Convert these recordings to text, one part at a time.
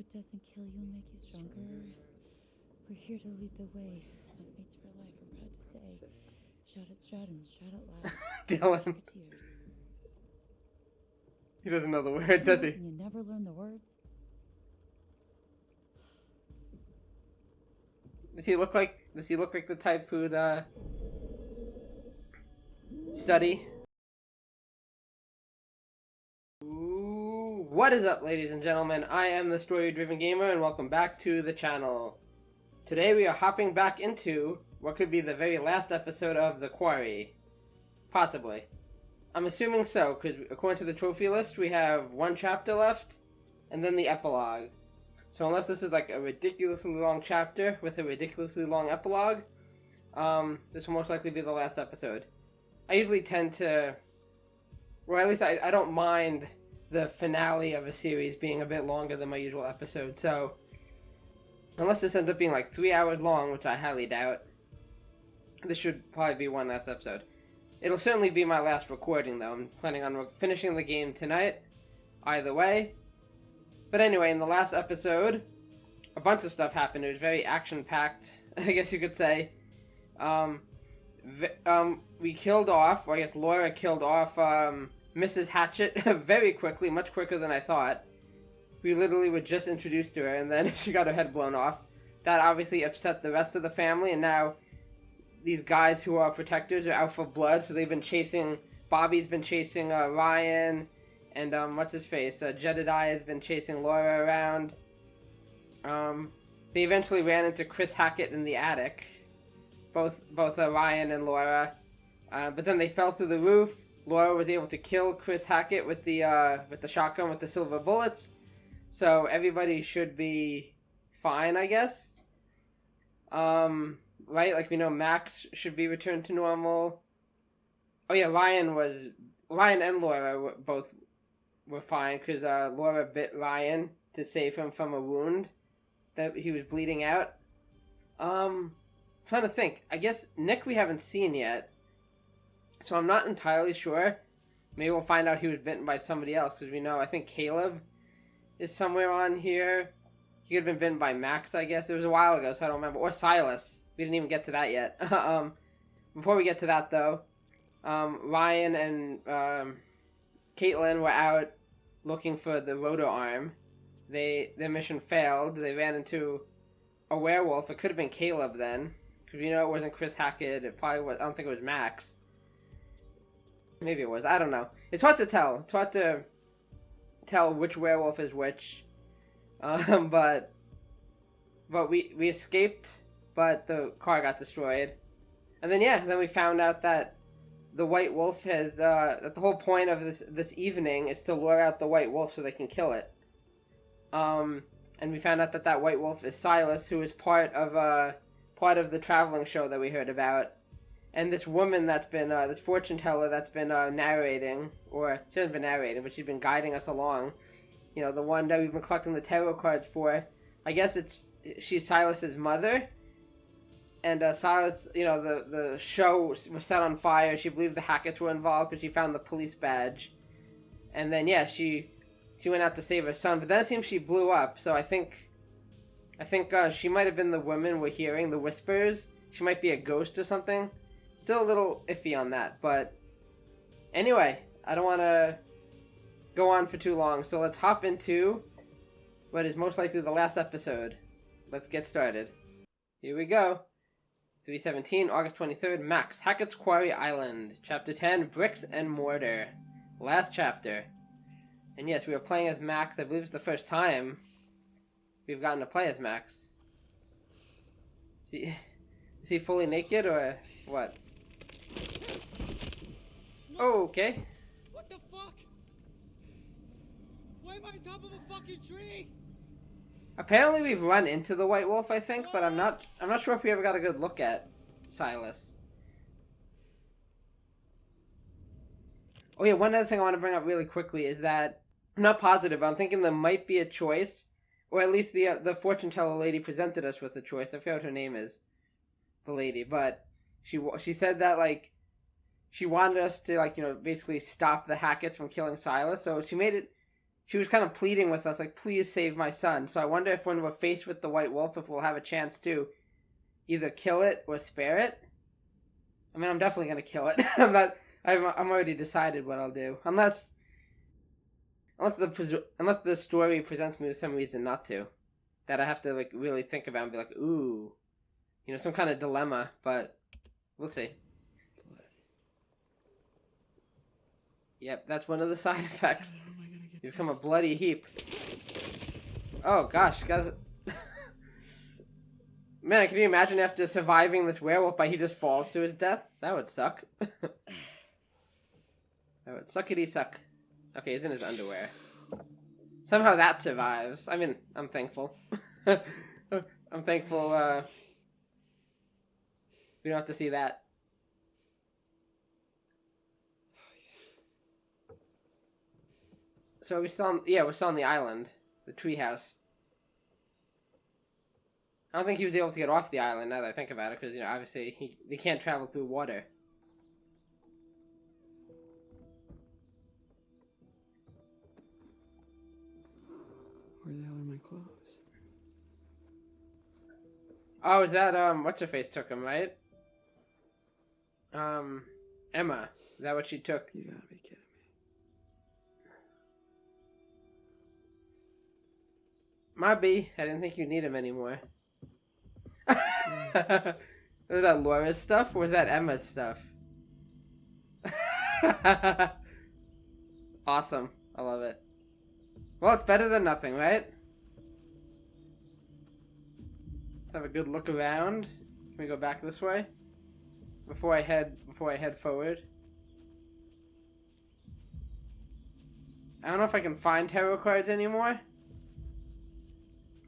what doesn't kill you make you stronger. We're here to lead the way. Like mates for life, I'm proud to say. Shout it, Stratton, shout it loud. Dylan. He doesn't know the word, does he? You never learn the words. Does he look like the type who'd study? Ooh, what is up, ladies and gentlemen? I am the story-driven gamer, and welcome back to the channel. Today we are hopping back into what could be the very last episode of the Quarry. Possibly. I'm assuming so, because according to the trophy list, we have one chapter left, and then the epilogue. So unless this is like a ridiculously long chapter with a ridiculously long epilogue, this will most likely be the last episode. I usually tend to, or at least I don't mind the finale of a series being a bit longer than my usual episode, so unless this ends up being like 3 hours long, which I highly doubt, this should probably be one last episode. It'll certainly be my last recording, though. I'm planning on finishing the game tonight, either way. But anyway, in the last episode, a bunch of stuff happened. It was very action-packed, I guess you could say. We killed off, or I guess Laura killed off Mrs. Hatchet very quickly, much quicker than I thought. We literally were just introduced to her, and then she got her head blown off. That obviously upset the rest of the family, and now these guys who are protectors are out for blood, so they've been chasing... Bobby's been chasing Ryan, and what's-his-face? Jedediah has been chasing Laura around. They eventually ran into Chris Hackett in the attic. Both Ryan and Laura. But then they fell through the roof. Laura was able to kill Chris Hackett with the shotgun with the silver bullets. So everybody should be fine, I guess. Right? Like, we know Max should be returned to normal. Oh yeah, Ryan and Laura were fine, because Laura bit Ryan to save him from a wound that he was bleeding out. Trying to think. I guess Nick we haven't seen yet, so I'm not entirely sure. Maybe we'll find out he was bitten by somebody else, because we know, I think Caleb is somewhere on here. He could have been bitten by Max, I guess. It was a while ago, so I don't remember. Or Silas. We didn't even get to that yet. Before we get to that, though, Ryan and Caitlin were out looking for the rotor arm. Their mission failed. They ran into a werewolf. It could have been Caleb then, because we know it wasn't Chris Hackett. It probably was. I don't think it was Max. Maybe it was. I don't know. It's hard to tell. It's hard to tell which werewolf is which. But we escaped, but the car got destroyed. And then we found out that the White Wolf has, that the whole point of this evening is to lure out the White Wolf so they can kill it. And we found out that White Wolf is Silas, who is part of the traveling show that we heard about. And this woman that's been, this fortune teller that's been narrating, or she hasn't been narrating, but she's been guiding us along. You know, the one that we've been collecting the tarot cards for. I guess she's Silas's mother. And Silas, you know, the show was set on fire. She believed the Hacketts were involved because she found the police badge. And then, yeah, she went out to save her son. But then it seems she blew up. So I think she might have been the woman we're hearing, the whispers. She might be a ghost or something. Still a little iffy on that. But anyway, I don't want to go on for too long. So let's hop into what is most likely the last episode. Let's get started. Here we go. 3/17, August 23rd, Max, Hackett's Quarry Island. Chapter 10, Bricks and Mortar. Last chapter. And yes, we are playing as Max. I believe it's the first time we've gotten to play as Max. Is he fully naked, or what? Oh, okay. What the fuck? Why am I on top of a fucking tree? Apparently we've run into the White Wolf, I think, but I'm not sure if we ever got a good look at Silas. Oh yeah, one other thing I want to bring up really quickly is that I'm not positive, but I'm thinking there might be a choice, or at least the fortune teller lady presented us with a choice. I forget what her name is, the lady, but she said that, like, she wanted us to, like, you know, basically stop the Hacketts from killing Silas, so she made it she was kind of pleading with us, like, please save my son. So I wonder if when we're faced with the white wolf, if we'll have a chance to either kill it or spare it. I mean, I'm definitely gonna kill it. I'm already decided what I'll do, unless the story presents me with some reason not to, that I have to like really think about and be like, ooh, some kind of dilemma. But we'll see. Yep, that's one of the side effects. You become a bloody heap. Oh gosh, guys. Man, can you imagine after surviving this werewolf bite, he just falls to his death? That would suck. That would suckity suck. Okay, he's in his underwear. Somehow that survives. I mean, I'm thankful. I'm thankful, we don't have to see that. So we're still on the island. The treehouse. I don't think he was able to get off the island now that I think about it, because, obviously they can't travel through water. Where the hell are my clothes? Oh, is that, what's-her-face took him, right? Emma. Is that what she took? You gotta be kidding me. Might be. I didn't think you'd need him anymore. Was that Laura's stuff, or was that Emma's stuff? Awesome. I love it. Well, it's better than nothing, right? Let's have a good look around. Can we go back this way? Before I head forward. I don't know if I can find tarot cards anymore.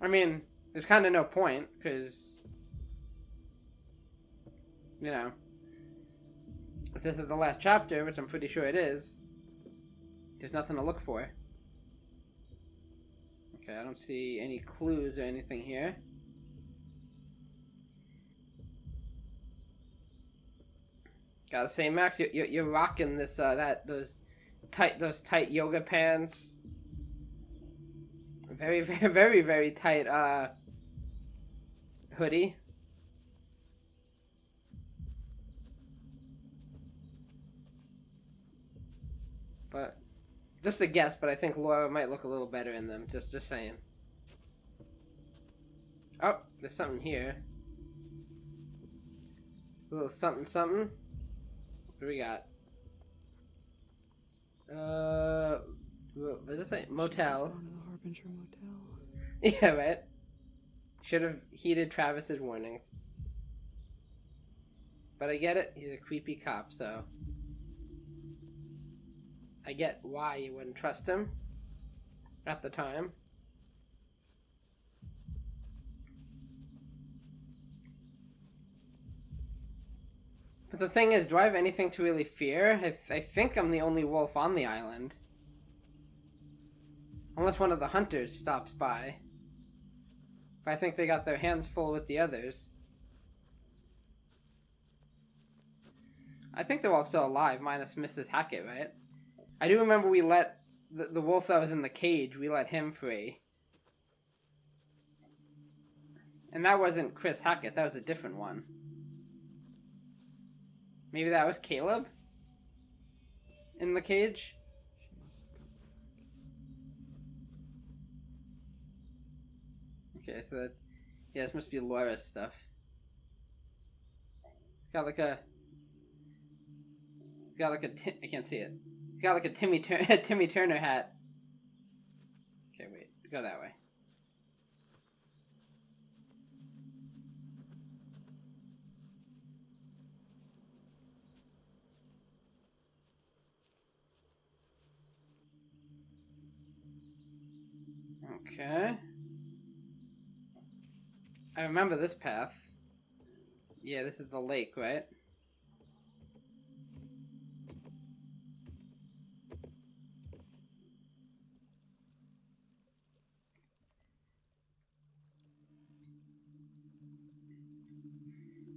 I mean, there's kind of no point, because, if this is the last chapter, which I'm pretty sure it is, there's nothing to look for. Okay, I don't see any clues or anything here. Gotta say, Max, you're rocking this those tight yoga pants. Very, very, very, very tight hoodie. But just a guess, but I think Laura might look a little better in them. Just saying. Oh, there's something here. A little something, something. What do we got? What does it say? Motel. Going to the Harbinger Motel. Yeah, right. Should have heeded Travis's warnings. But I get it. He's a creepy cop, so I get why you wouldn't trust him at the time. But the thing is, do I have anything to really fear? I think I'm the only wolf on the island. Unless one of the hunters stops by. But I think they got their hands full with the others. I think they're all still alive, minus Mrs. Hackett, right? I do remember we let the wolf that was in the cage, we let him free. And that wasn't Chris Hackett, that was a different one. Maybe that was Caleb? In the cage? She must have come back. Okay, so that's... Yeah, this must be Laura's stuff. It's got like a... I can't see it. It's got like a Timmy Turner hat. Okay, wait. Go that way. Okay. I remember this path. Yeah, this is the lake, right?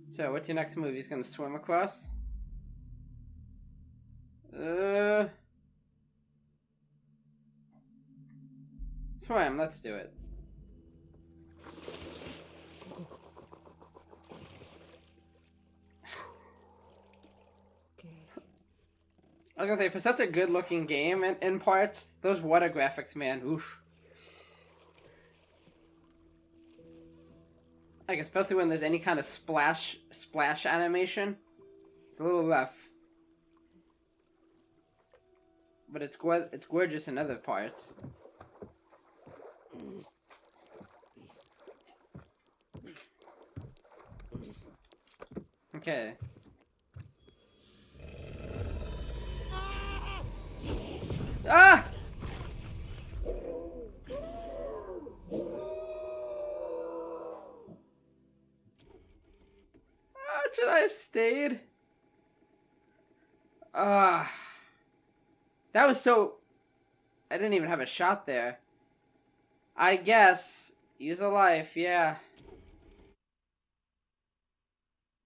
So, what's your next move? He's gonna swim across? Swim, let's do it. I was gonna say, for such a good looking game in parts, those water graphics, man, oof. Like, especially when there's any kind of splash animation. It's a little rough. But it's gorgeous in other parts. Okay. Ah! Should I have stayed? That was so... I didn't even have a shot there. I guess. Use a life, yeah.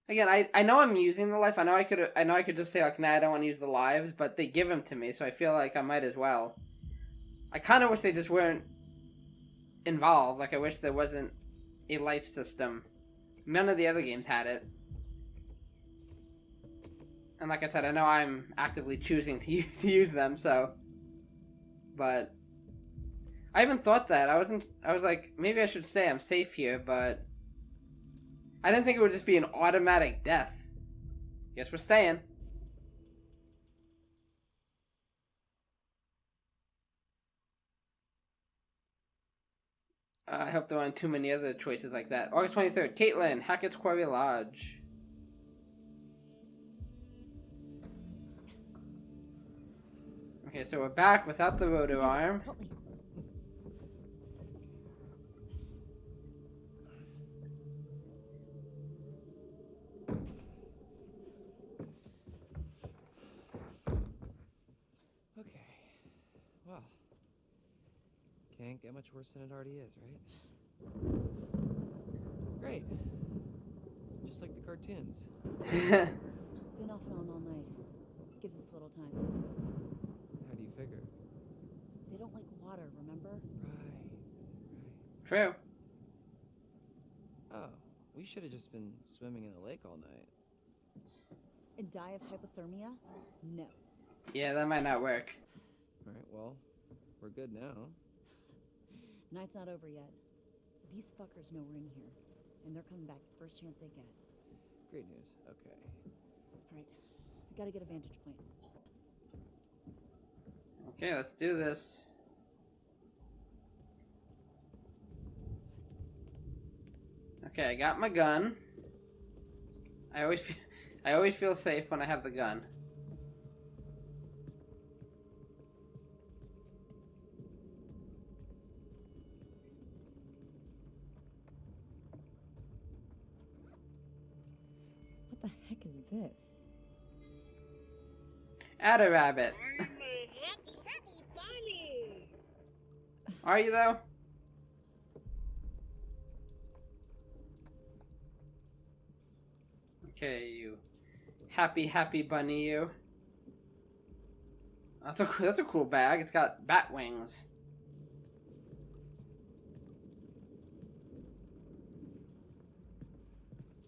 Again, I know I'm using the life. I know I could just say, like, nah, I don't want to use the lives, but they give them to me, so I feel like I might as well. I kind of wish they just weren't involved. Like, I wish there wasn't a life system. None of the other games had it. And like I said, I know I'm actively choosing to use them, so... But... I even thought that. I was like, maybe I should stay. I'm safe here, but... I didn't think it would just be an automatic death. Guess we're staying. I hope there aren't too many other choices like that. August 23rd. Caitlin, Hackett's Quarry Lodge. Okay, so we're back without the rotor arm. Help me. Okay. Well, can't get much worse than it already is, right? Great. Just like the cartoons. It's been off and on all night. Gives us a little time. How do you figure? They don't like water, remember? Right. True. Oh, we should have just been swimming in the lake all night. And die of hypothermia? No. Yeah, that might not work. Alright, well, we're good now. Night's not over yet. These fuckers know we're in here, and they're coming back first chance they get. Great news. Okay. Alright, we gotta get a vantage point. Okay, let's do this. Okay, I got my gun. I always feel safe when I have the gun. What the heck is this? Add a rabbit. I'm a happy bunny. Are you though? Okay, you happy bunny, you. That's a cool bag. It's got bat wings.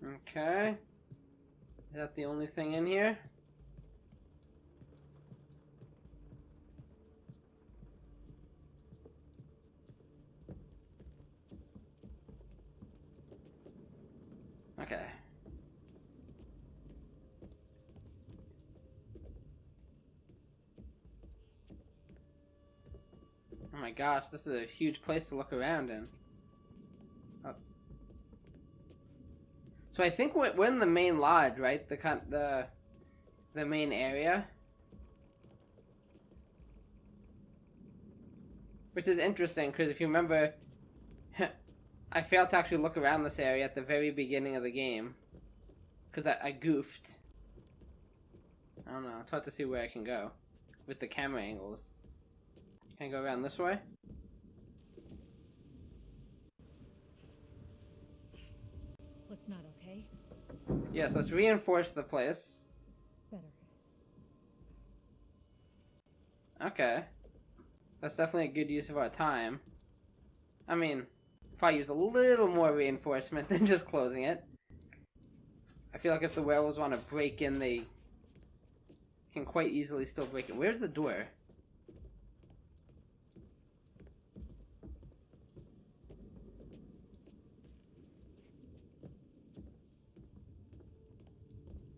Okay. Is that the only thing in here? Okay. Oh my gosh, this is a huge place to look around in. Oh. So I think we're in the main lodge, right? The main area. Which is interesting, because if you remember, I failed to actually look around this area at the very beginning of the game. Because I goofed. I don't know, it's hard to see where I can go with the camera angles. Can I go around this way? What's not okay? Yes, let's reinforce the place. Better. Okay. That's definitely a good use of our time. I mean, probably use a little more reinforcement than just closing it. I feel like if the werewolves want to break in, they can quite easily still break in. Where's the door?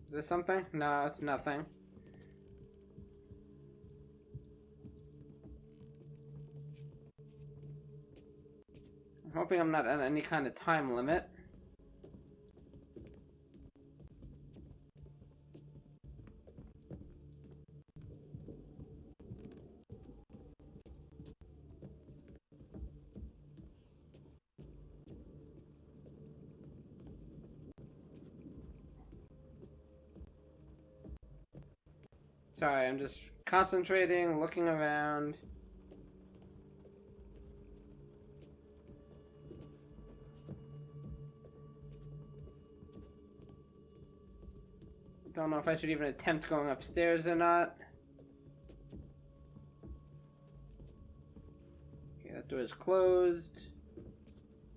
Is there something? No, it's nothing. I'm hoping I'm not on any kind of time limit. Sorry, I'm just concentrating, looking around. Don't know if I should even attempt going upstairs or not. Okay, that door is closed.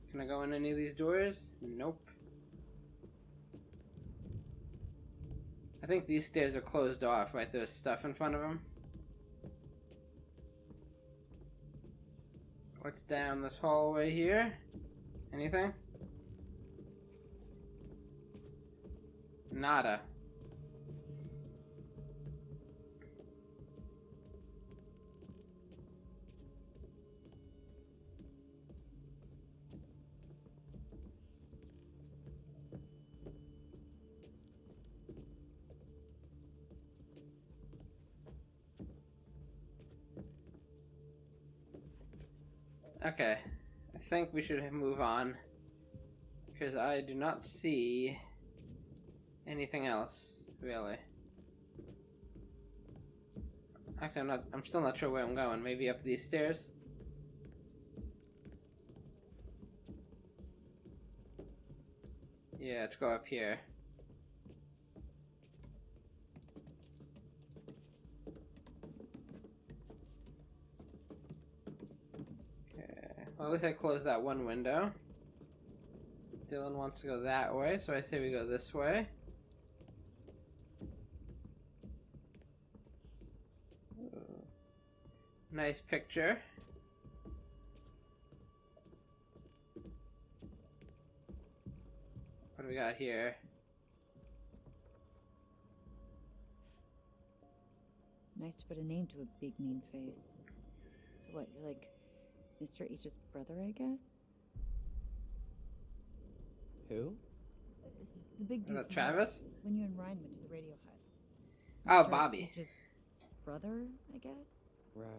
Can I go in any of these doors? Nope. I think these stairs are closed off, right? There's stuff in front of them. What's down this hallway here? Anything? Nada. Okay, I think we should move on, because I do not see anything else, really. Actually, I'm still not sure where I'm going. Maybe up these stairs? Yeah, let's go up here. Well, at least I closed that one window. Dylan wants to go that way, so I say we go this way. Ooh. Nice picture. What do we got here? Nice to put a name to a big mean face. So what, you're like Mr. H's brother, I guess? Who? The big dude. Is that Travis? When you and Ryan went to the radio hut. Oh, Mr. Bobby. H's brother, I guess? Right.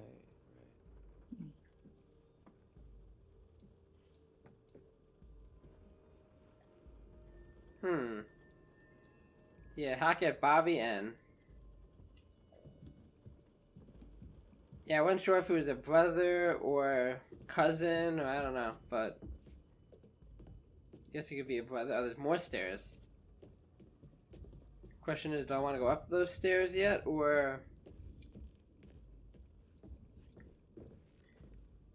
Yeah, Hackett, Bobby, and... Yeah, I wasn't sure if he was a brother or cousin, or I don't know, but... I guess he could be a brother. Oh, there's more stairs. Question is, do I want to go up those stairs yet, or...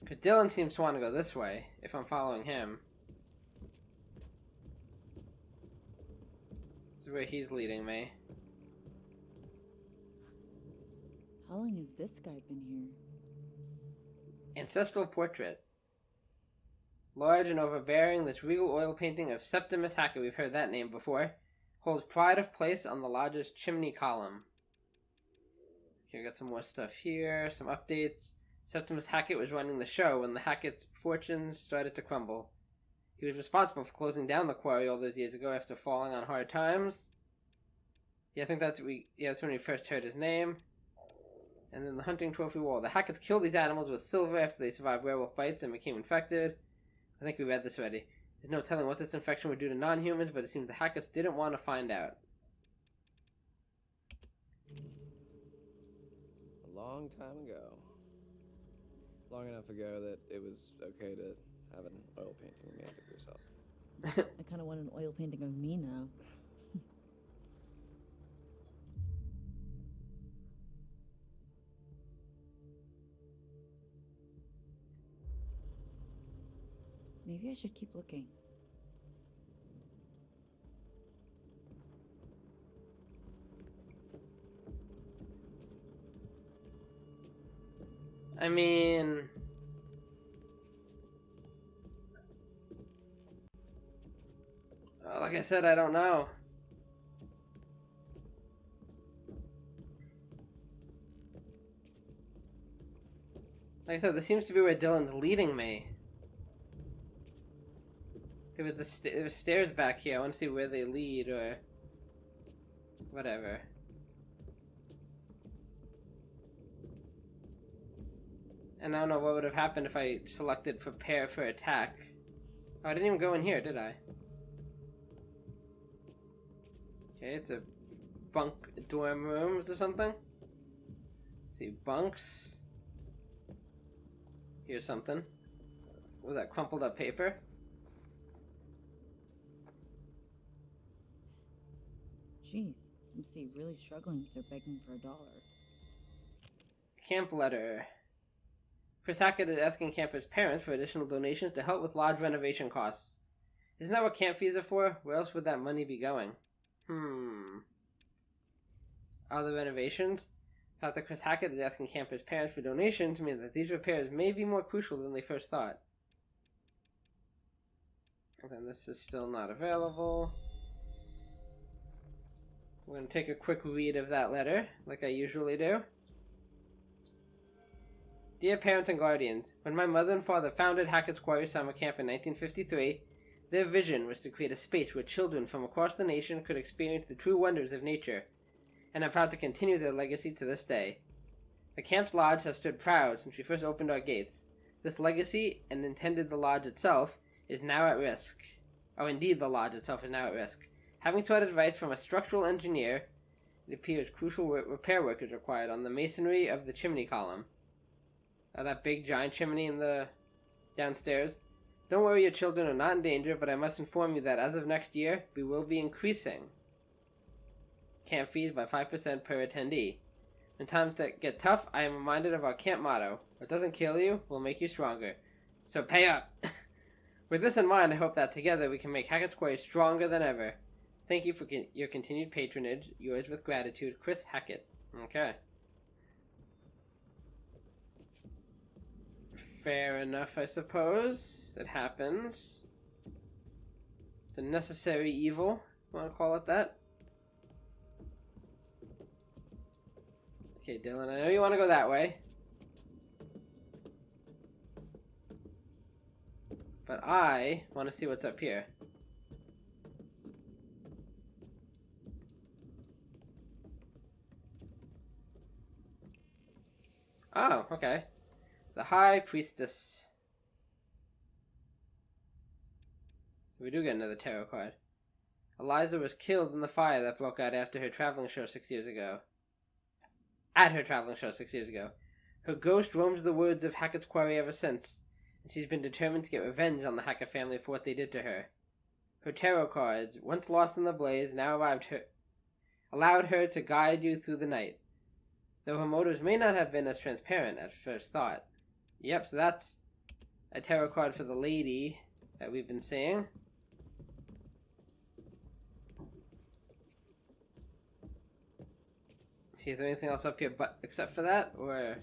Because Dylan seems to want to go this way, if I'm following him. This is where he's leading me. How long has this guy been here? Ancestral portrait. Large and overbearing, this regal oil painting of Septimus Hackett, we've heard that name before, holds pride of place on the lodge's chimney column. Okay, we got some more stuff here, some updates. Septimus Hackett was running the show when the Hackett's fortunes started to crumble. He was responsible for closing down the quarry all those years ago after falling on hard times. Yeah, I think that's when we first heard his name. And then the hunting trophy wall. The Hacketts killed these animals with silver after they survived werewolf bites and became infected. I think we read this already. There's no telling what this infection would do to non-humans, but it seems the Hacketts didn't want to find out. A long time ago. Long enough ago that it was okay to have an oil painting made of yourself. I kind of want an oil painting of me now. Maybe I should keep looking. I mean... like I said, I don't know. Like I said, this seems to be where Dylan's leading me. There was stairs back here. I want to see where they lead, or... whatever. And I don't know what would have happened if I selected prepare for attack. Oh, I didn't even go in here, did I? Okay, it's a bunk dorm rooms or something. Let's see, bunks. Here's something. With that crumpled up paper. Jeez, you can see really struggling if they're begging for $1. Camp letter. Chris Hackett is asking campers' parents for additional donations to help with lodge renovation costs. Isn't that what camp fees are for? Where else would that money be going? Other renovations? The fact that Chris Hackett is asking campers' parents for donations means that these repairs may be more crucial than they first thought. And then this is still not available. We're going to take a quick read of that letter, like I usually do. Dear parents and guardians, when my mother and father founded Hackett's Quarry Summer Camp in 1953, their vision was to create a space where children from across the nation could experience the true wonders of nature, and I'm proud to continue their legacy to this day. The camp's lodge has stood proud since we first opened our gates. This legacy, and intended the lodge itself, is now at risk. Oh, indeed, the lodge itself is now at risk. Having sought advice from a structural engineer, it appears crucial repair work is required on the masonry of the chimney column. That big giant chimney in the downstairs. Don't worry, your children are not in danger, but I must inform you that as of next year, we will be increasing camp fees by 5% per attendee. When times that get tough, I am reminded of our camp motto: what doesn't kill you will make you stronger. So pay up! With this in mind, I hope that together we can make Hackett's Quarry stronger than ever. Thank you for your continued patronage. Yours with gratitude, Chris Hackett. Okay. Fair enough, I suppose. It happens. It's a necessary evil, if you want to call it that. Okay, Dylan, I know you want to go that way. But I want to see what's up here. Oh, okay. The High Priestess. So we do get another tarot card. Eliza was killed in the fire that broke out after her traveling show 6 years ago. At her traveling show 6 years ago. Her ghost roams the woods of Hackett's Quarry ever since, and she's been determined to get revenge on the Hackett family for what they did to her. Her tarot cards, once lost in the blaze, now allowed her to guide you through the night, though her motives may not have been as transparent at first thought. Yep, so that's a tarot card for the lady that we've been seeing. See, is there anything else up here but except for that? Or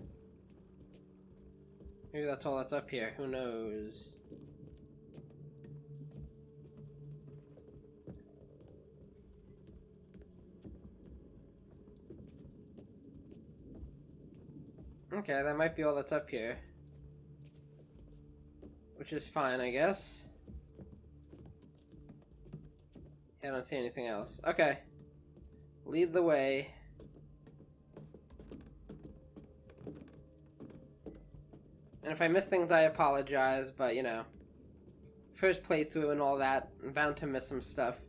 maybe that's all that's up here. Who knows? Okay, that might be all that's up here. Which is fine, I guess. Yeah, I don't see anything else. Okay. Lead the way. And if I miss things, I apologize, but, you know, first playthrough and all that, I'm bound to miss some stuff.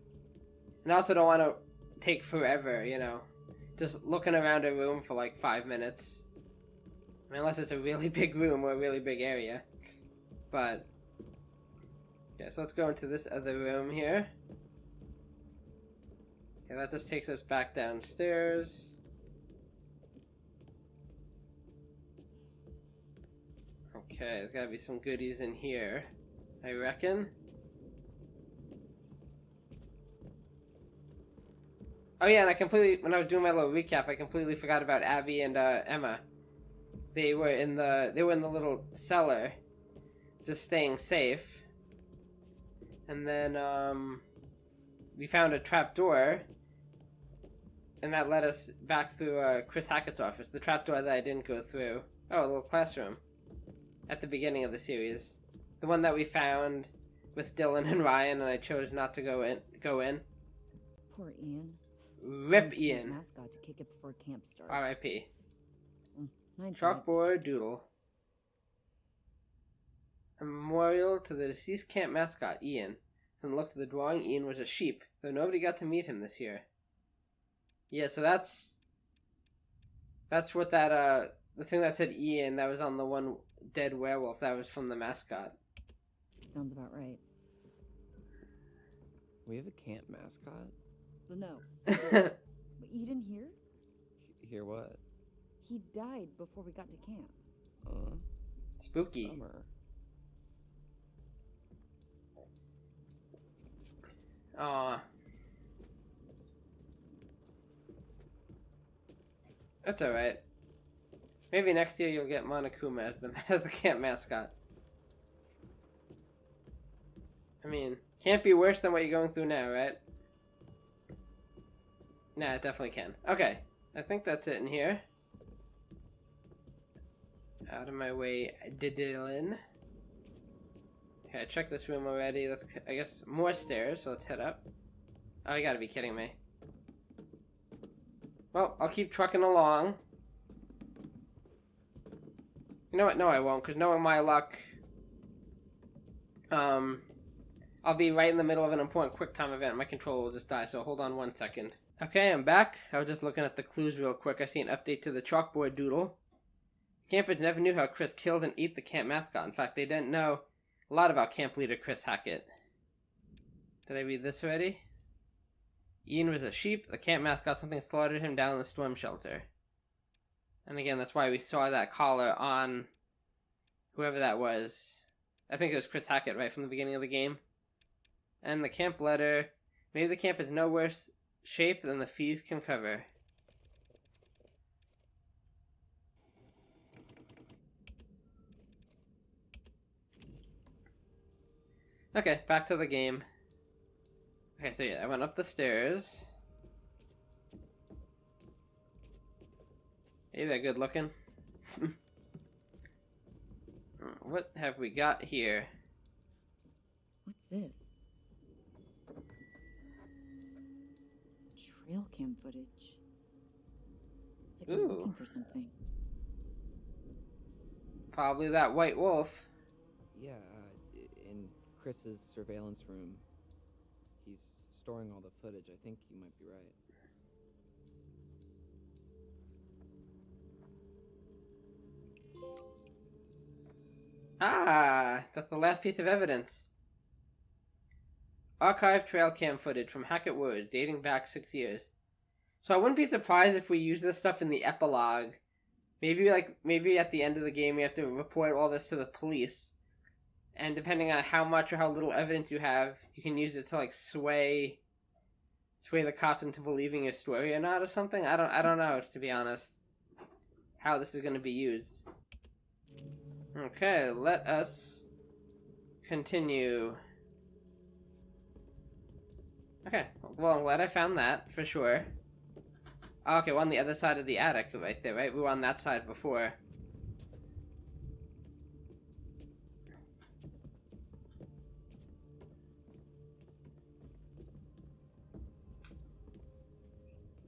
And I also don't want to take forever, you know, just looking around a room for like 5 minutes. I mean, unless it's a really big room or a really big area. But, okay, so let's go into this other room here. Okay, that just takes us back downstairs. Okay, there's gotta be some goodies in here. I reckon. Oh yeah, and when I was doing my little recap, I completely forgot about Abby and Emma. They were in the little cellar, just staying safe. And then we found a trap door, and that led us back through Chris Hackett's office. The trap door that I didn't go through. Oh, a little classroom. At the beginning of the series, the one that we found with Dylan and Ryan, and I chose not to go in. Poor Ian. Rip Some Ian. mascot to kick it before camp starts. R.I.P. 9-5. Chalkboard doodle. A memorial to the deceased camp mascot, Ian. From the look of the drawing, Ian was a sheep, though nobody got to meet him this year. Yeah, so that's what that, the thing that said Ian, that was on the one dead werewolf, that was from the mascot. Sounds about right. We have a camp mascot? But no. But you didn't hear? Hear what? He died before we got to camp. Spooky. Bummer. Aw. That's alright. Maybe next year you'll get Monokuma as the camp mascot. I mean, can't be worse than what you're going through now, right? Nah, it definitely can. Okay, I think that's it in here. Out of my way, Dylan. Okay, I checked this room already. Let's, I guess, more stairs, so let's head up. Oh, you gotta be kidding me. Well, I'll keep trucking along. You know what? No, I won't, because knowing my luck, I'll be right in the middle of an important QuickTime event. My controller will just die, so hold on 1 second. Okay, I'm back. I was just looking at the clues real quick. I see an update to the chalkboard doodle. Campers never knew how Chris killed and ate the camp mascot. In fact, they didn't know a lot about camp leader Chris Hackett. Did I read this already? Ian was a sheep. The camp mascot, something slaughtered him down in the storm shelter. And again, that's why we saw that collar on whoever that was. I think it was Chris Hackett right from the beginning of the game. And the camp letter. Maybe the camp is no worse shape than the fees can cover. Okay, back to the game. Okay, so yeah, I went up the stairs. Hey there, good looking. What have we got here? What's this? Trail cam footage. It's like they're Ooh. looking for something. Probably that white wolf. Yeah, in Chris's surveillance room. He's storing all the footage. I think you might be right. Ah, that's the last piece of evidence. Archive trail cam footage from Hackett Woods, dating back 6 years. So I wouldn't be surprised if we use this stuff in the epilogue. Maybe at the end of the game we have to report all this to the police. And depending on how much or how little evidence you have, you can use it to like sway the cops into believing your story or not or something. I don't know, to be honest, how this is going to be used. Okay, let us continue. Okay, well, I'm glad I found that, for sure. Okay, we're on the other side of the attic right there, right? We were on that side before.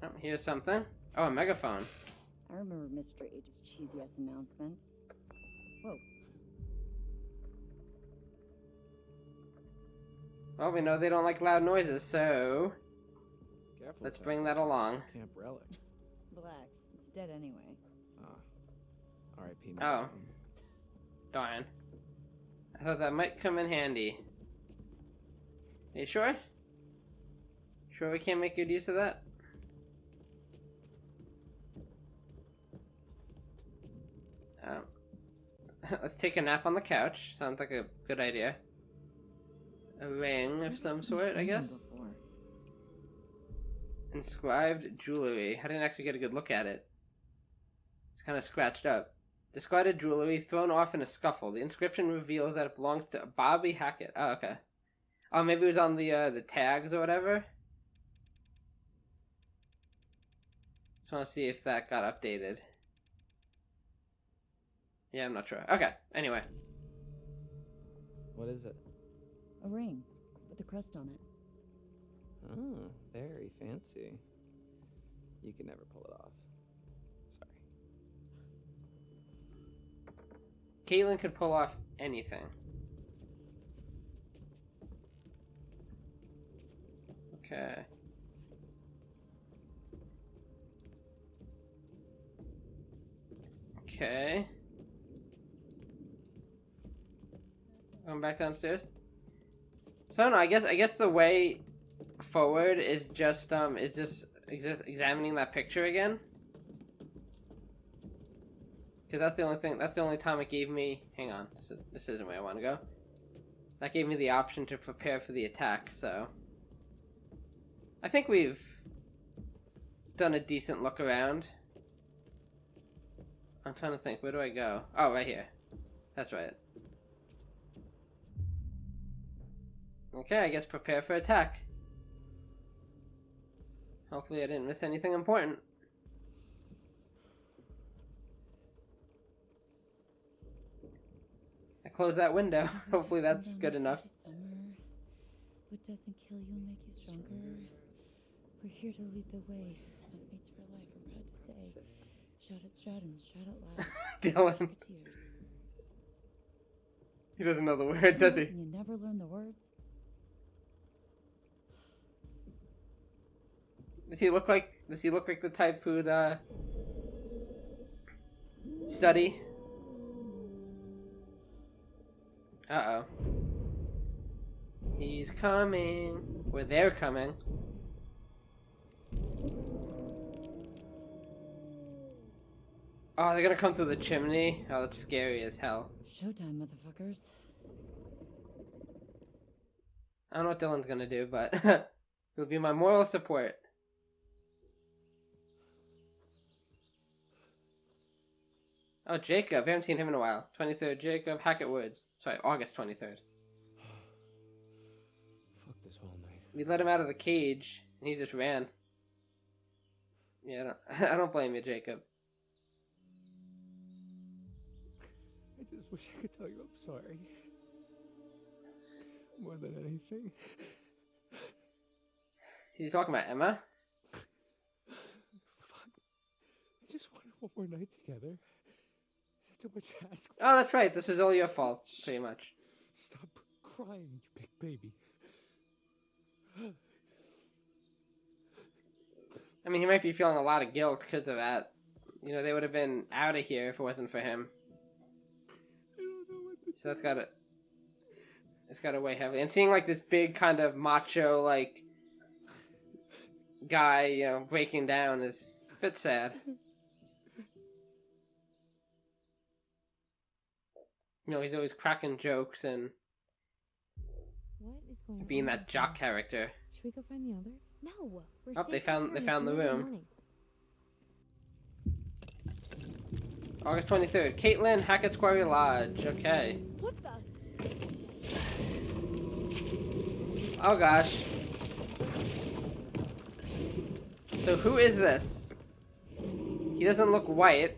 Oh, here's something. Oh, a megaphone. I remember Mr. H's cheesy-ass announcements. Whoa. Well, we know they don't like loud noises, so Careful. let's Ted, bring that it's along. Camp Relic. Relax. It's dead anyway. R.I.P. Oh. Darn. I thought that might come in handy. Are you sure? Sure we can't make good use of that? Let's take a nap on the couch. Sounds like a good idea. A ring of Never some seen this sort, I ring guess. before. Inscribed jewelry. I didn't actually get a good look at it. It's kind of scratched up. Discarded jewelry thrown off in a scuffle. The inscription reveals that it belongs to Bobby Hackett. Oh, okay. Oh, maybe it was on the tags or whatever. Just want to see if that got updated. Yeah, I'm not sure. Okay, anyway. What is it? A ring with a crest on it. Oh, very fancy. You can never pull it off. Sorry. Caitlin could pull off anything. Okay. Okay. Going back downstairs. So I don't know. I guess the way forward is just examining that picture again. Because that's the only thing. That's the only time it gave me. Hang on. This isn't where I want to go. That gave me the option to prepare for the attack. So I think we've done a decent look around. I'm trying to think. Where do I go? Oh, right here. That's right. Okay, I guess prepare for attack. Hopefully I didn't miss anything important. I closed that window. Hopefully that's good enough. Summer. What doesn't kill you make you stronger. We're here to lead the way. That mates for life, I'm proud to say. Shout it, Stratton, shout it loud. Dylan. Rocketeers. He doesn't know the word, does he? You never learn the words? Does he look like the type who'd study? Uh-oh. He's coming. Or they're coming. Oh, they're gonna come through the chimney? Oh, that's scary as hell. Showtime, motherfuckers. I don't know what Dylan's gonna do, but he'll be my moral support. Oh, Jacob. I haven't seen him in a while. 23rd, Jacob Hackett Woods. Sorry, August 23rd. Fuck this whole night. We let him out of the cage, and he just ran. Yeah, I don't blame you, Jacob. I just wish I could tell you I'm sorry. More than anything. He's talking about Emma? Fuck. I just wanted one more night together. Is that too much to ask? Oh, that's right. This is all your fault, pretty much. Stop crying, you big baby. I mean, he might be feeling a lot of guilt because of that. You know, they would have been out of here if it wasn't for him. I don't know what to So that's gotta... It's gotta weigh heavily. And seeing, like, this big kind of macho, like, guy, you know, breaking down is a bit sad. You know, he's always cracking jokes and What is going being on that out jock there? character. Should we go find the others? No. We're Oh, safe they found- out they here. found It's the early room. morning. August 23rd. Caitlin, Hackett's Quarry Lodge. Okay. What the? Oh, gosh. So who is this? He doesn't look white.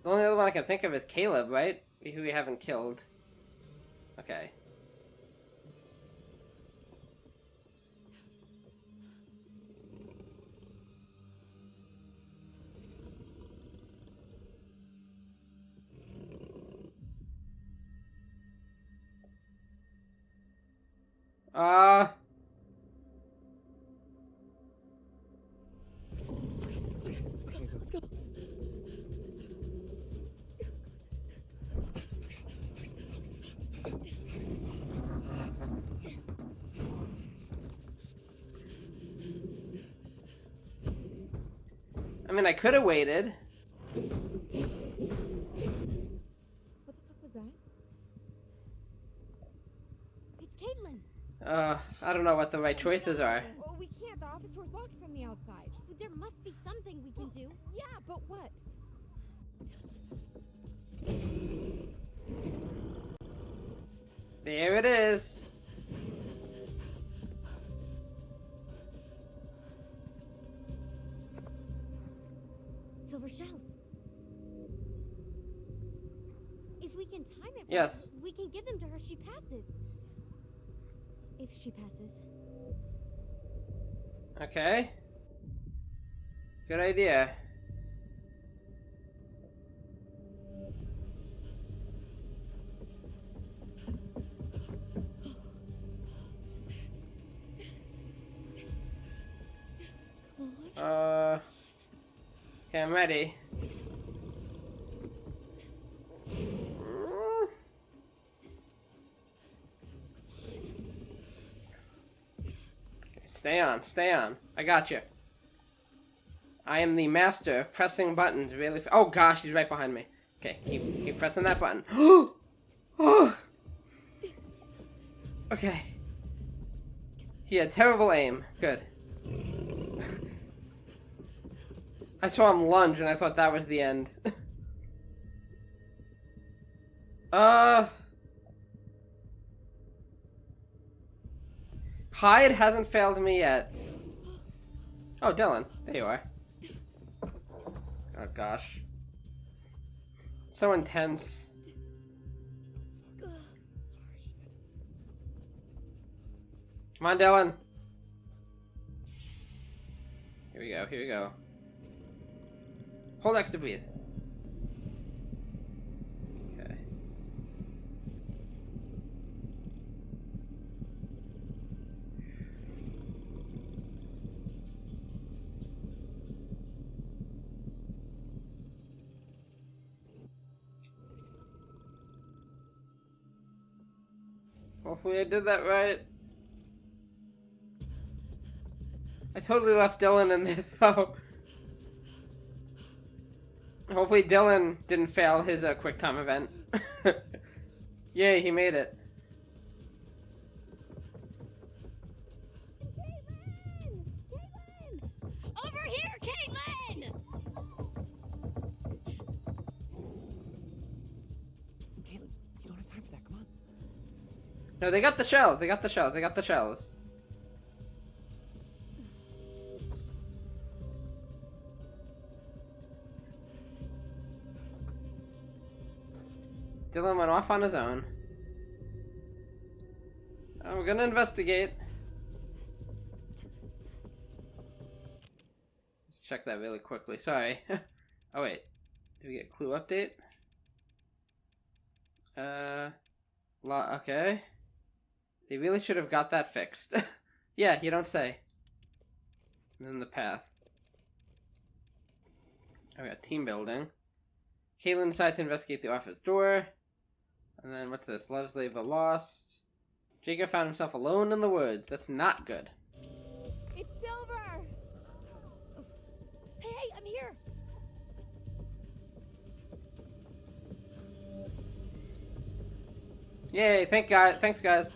The only other one I can think of is Caleb, right? Who we haven't killed. Okay. Let's go. I mean, I could have waited. What the fuck was that? Caitlin. I don't know what the right choices are. Oh, we can't. The office door's locked from the outside. There must be something we can do. Yeah, but what? There it is. Silver shells. If we can time it, Yes. we can give them to her. She passes. If she passes. Okay. Good idea. Okay, I'm ready. Stay on, stay on. I got you. I am the master of pressing buttons really oh gosh, he's right behind me. Okay, keep pressing that button. Oh. Okay. He had terrible aim. Good. I saw him lunge and I thought that was the end. Hide hasn't failed me yet. Oh, Dylan. There you are. Oh, gosh. So intense. Come on, Dylan. Here we go, here we go. Hold X to breathe. Okay. Hopefully I did that right. I totally left Dylan in there, though. Hopefully Dylan didn't fail his quick time event. Yay, he made it. Caitlin! Over here, Caitlin! Caitlin, you don't have time for that. Come on. No, they got the shells. They got the shells. They got the shells. Dylan went off on his own. Oh, we're gonna investigate. Let's check that really quickly. Sorry. Oh wait, did we get clue update? Okay. They really should have got that fixed. Yeah, you don't say. And then the path. Oh, we got team building. Caitlin decides to investigate the office door. And then what's this? Loves labor lost. Jacob found himself alone in the woods. That's not good. It's Silver! Hey, I'm here! Yay, thanks guys.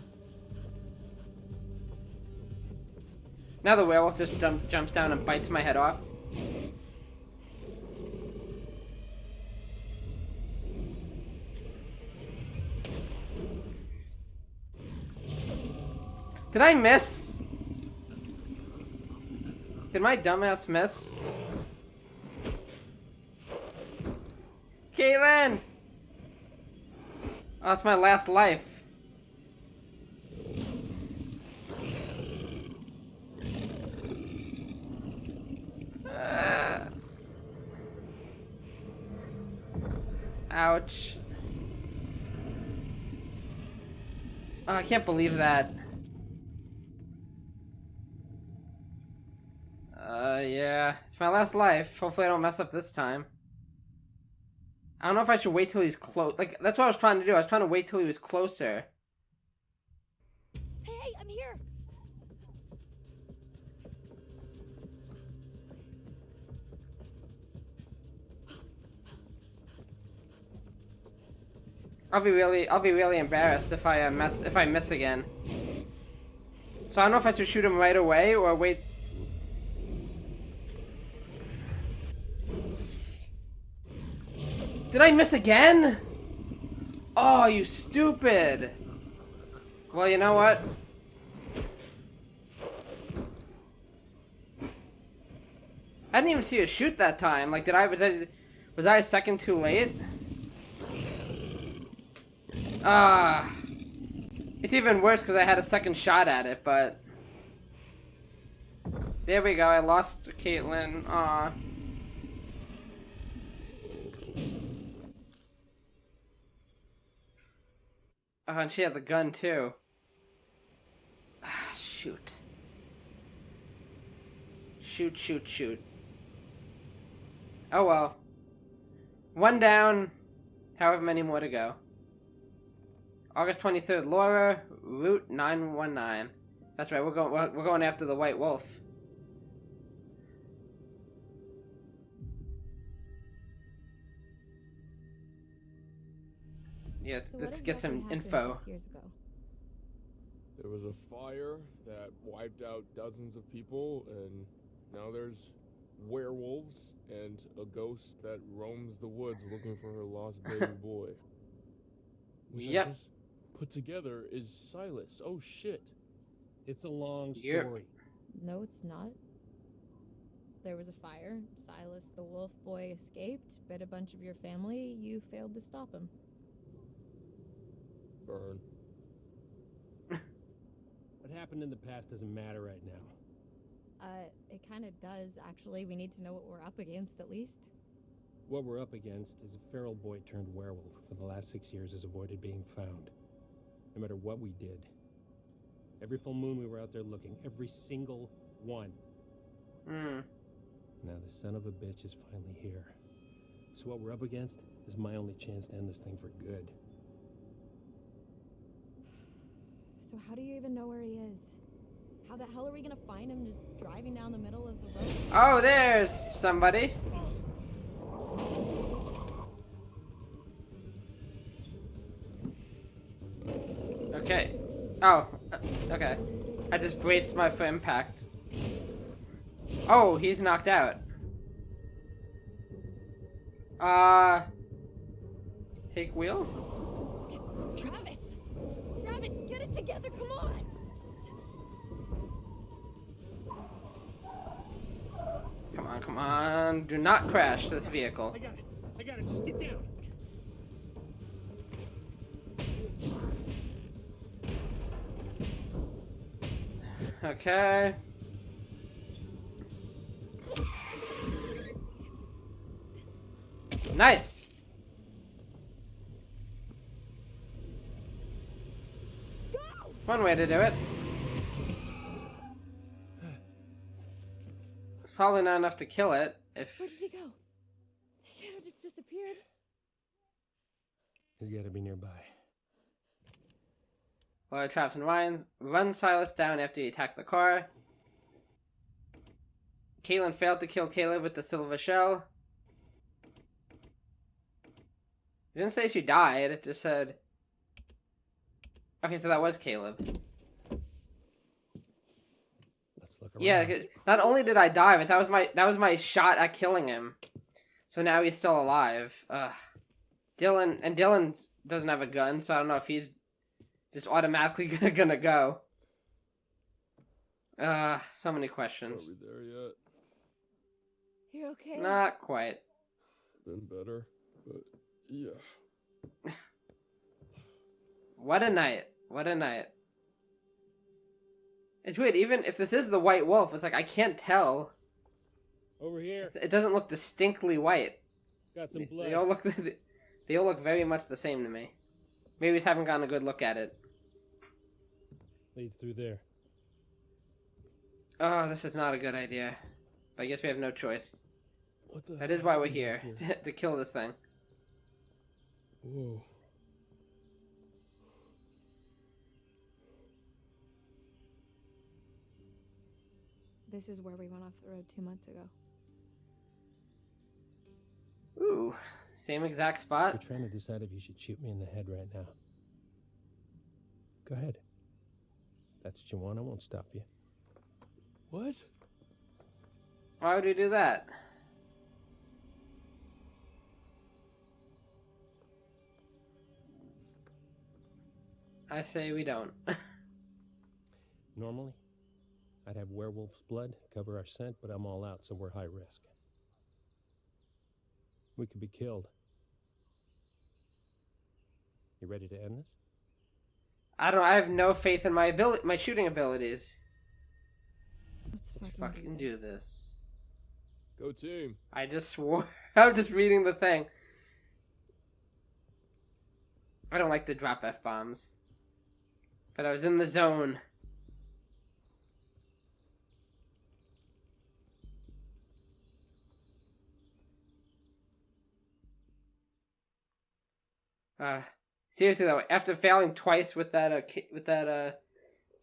Now the werewolf just jumps down and bites my head off. Did I miss? Did my dumbass miss? Caitlin! Oh, that's my last life. Ouch. Oh, I can't believe that. Yeah. It's my last life. Hopefully I don't mess up this time. I don't know if I should wait till he's close. Like, that's what I was trying to do. I was trying to wait till he was closer. Hey, I'm here! I'll be really embarrassed if I miss again. So I don't know if I should shoot him right away or wait. Did I miss again? Oh, you stupid. Well, you know what? I didn't even see you shoot that time. Like, was I a second too late? It's even worse because I had a second shot at it, but... There we go, I lost Caitlin. Aw. Oh, and she had the gun, too. Ah, shoot. Shoot. Oh well. One down, however many more to go. August 23rd, Laura, Route 919. That's right, we're going after the White Wolf. Yeah, So let's what get some exactly happened info. 6 years ago? There was a fire that wiped out dozens of people, and now there's werewolves and a ghost that roams the woods looking for her lost baby boy. Which Yep. I just put together is Silas. Oh shit. It's a long Yep. story. No, it's not. There was a fire. Silas the wolf boy escaped, bit a bunch of your family. You failed to stop him. Burn. What happened in the past doesn't matter right now. It kind of does, actually. We need to know what we're up against, at least. What we're up against is a feral boy turned werewolf who for the last 6 years has avoided being found. No matter what we did. Every full moon we were out there looking. Every single one. Now the son of a bitch is finally here. So what we're up against is my only chance to end this thing for good. So how do you even know where he is? How the hell are we gonna find him just driving down the middle of the road? Oh, there's somebody. Okay. Oh, okay. I just braced my for impact. Oh, he's knocked out. Take wheel? Travis! Travis, get it together, come on! Come on. Do not crash this vehicle. I got it, just get down. Okay. Nice. One way to do it. It's probably not enough to kill it. If Where did he go? He can't have just disappeared. He's gotta be nearby. Laura, Travis, and Ryan run Silas down after he attacked the car. Caitlin failed to kill Caleb with the silver shell. It didn't say she died, it just said... Okay, so that was Caleb. Let's look around. Yeah, not only did I die, but that was my shot at killing him. So now he's still alive. Ugh. Dylan doesn't have a gun, so I don't know if he's just automatically gonna go. So many questions. Are we there yet? You're okay? Not quite. Been better, but yeah. What a night. What a night. It's weird, even if this is the White Wolf, it's like I can't tell. Over here. It doesn't look distinctly white. Got some blood. They all look very much the same to me. Maybe we just haven't gotten a good look at it. Leads through there. Oh, this is not a good idea. But I guess we have no choice. What the That is why we're here, to kill this thing. Whoa. This is where we went off the road 2 months ago. Ooh, Same exact You're spot. trying to decide if you should shoot me in the head right now. Go ahead. If that's what you want, I won't stop you. What? Why would we do that? I say we don't. Normally, I'd have werewolf's blood cover our scent, but I'm all out, so we're high risk. We could be killed. You ready to end this? I have no faith in my shooting abilities. Let's Let's fucking fucking do this. Go team. I just swore. I'm just reading the thing. I don't like to drop F-bombs. But I was in the zone. Seriously though, after failing twice with that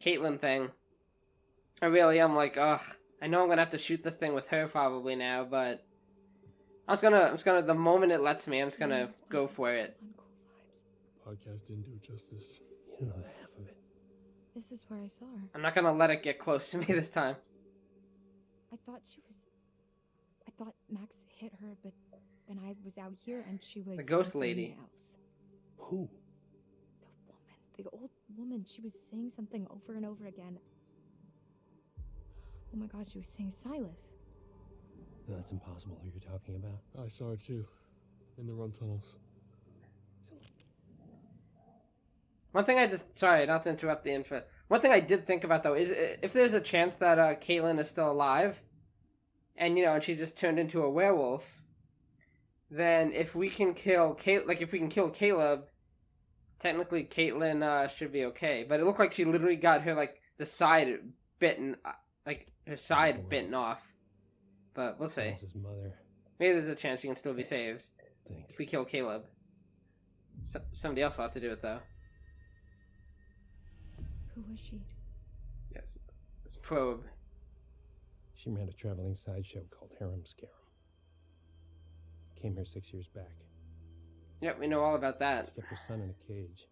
Caitlyn thing, I really am like, ugh. I know I'm gonna have to shoot this thing with her probably now, but I'm just gonna the moment it lets me, I'm just gonna go for it. Podcast didn't do it justice. You don't know half of it. This is where I saw her. I'm not gonna let it get close to me this time. I thought Max hit her, but then I was out here and she was The ghost something lady. else. Who? The old woman. She was saying something over and over again. Oh my god, she was saying Silas. No, that's impossible. Who you're talking about? I saw her too. In the run tunnels. One thing sorry, not to interrupt the info. One thing I did think about though is if there's a chance that Caitlyn is still alive, and and she just turned into a werewolf, then if we can kill if we can kill Caleb, technically Caitlyn should be okay. But it looked like she literally got her the side bitten, her side bitten off. But we'll see. His mother. Maybe there's a chance she can still be saved Think. if we kill Caleb. Somebody else will have to do it though. Who was she? Yes, it's Probe. She ran a traveling sideshow called Harem Scarum. Came here 6 years back. Yep, we know all about that. She kept her son in a cage.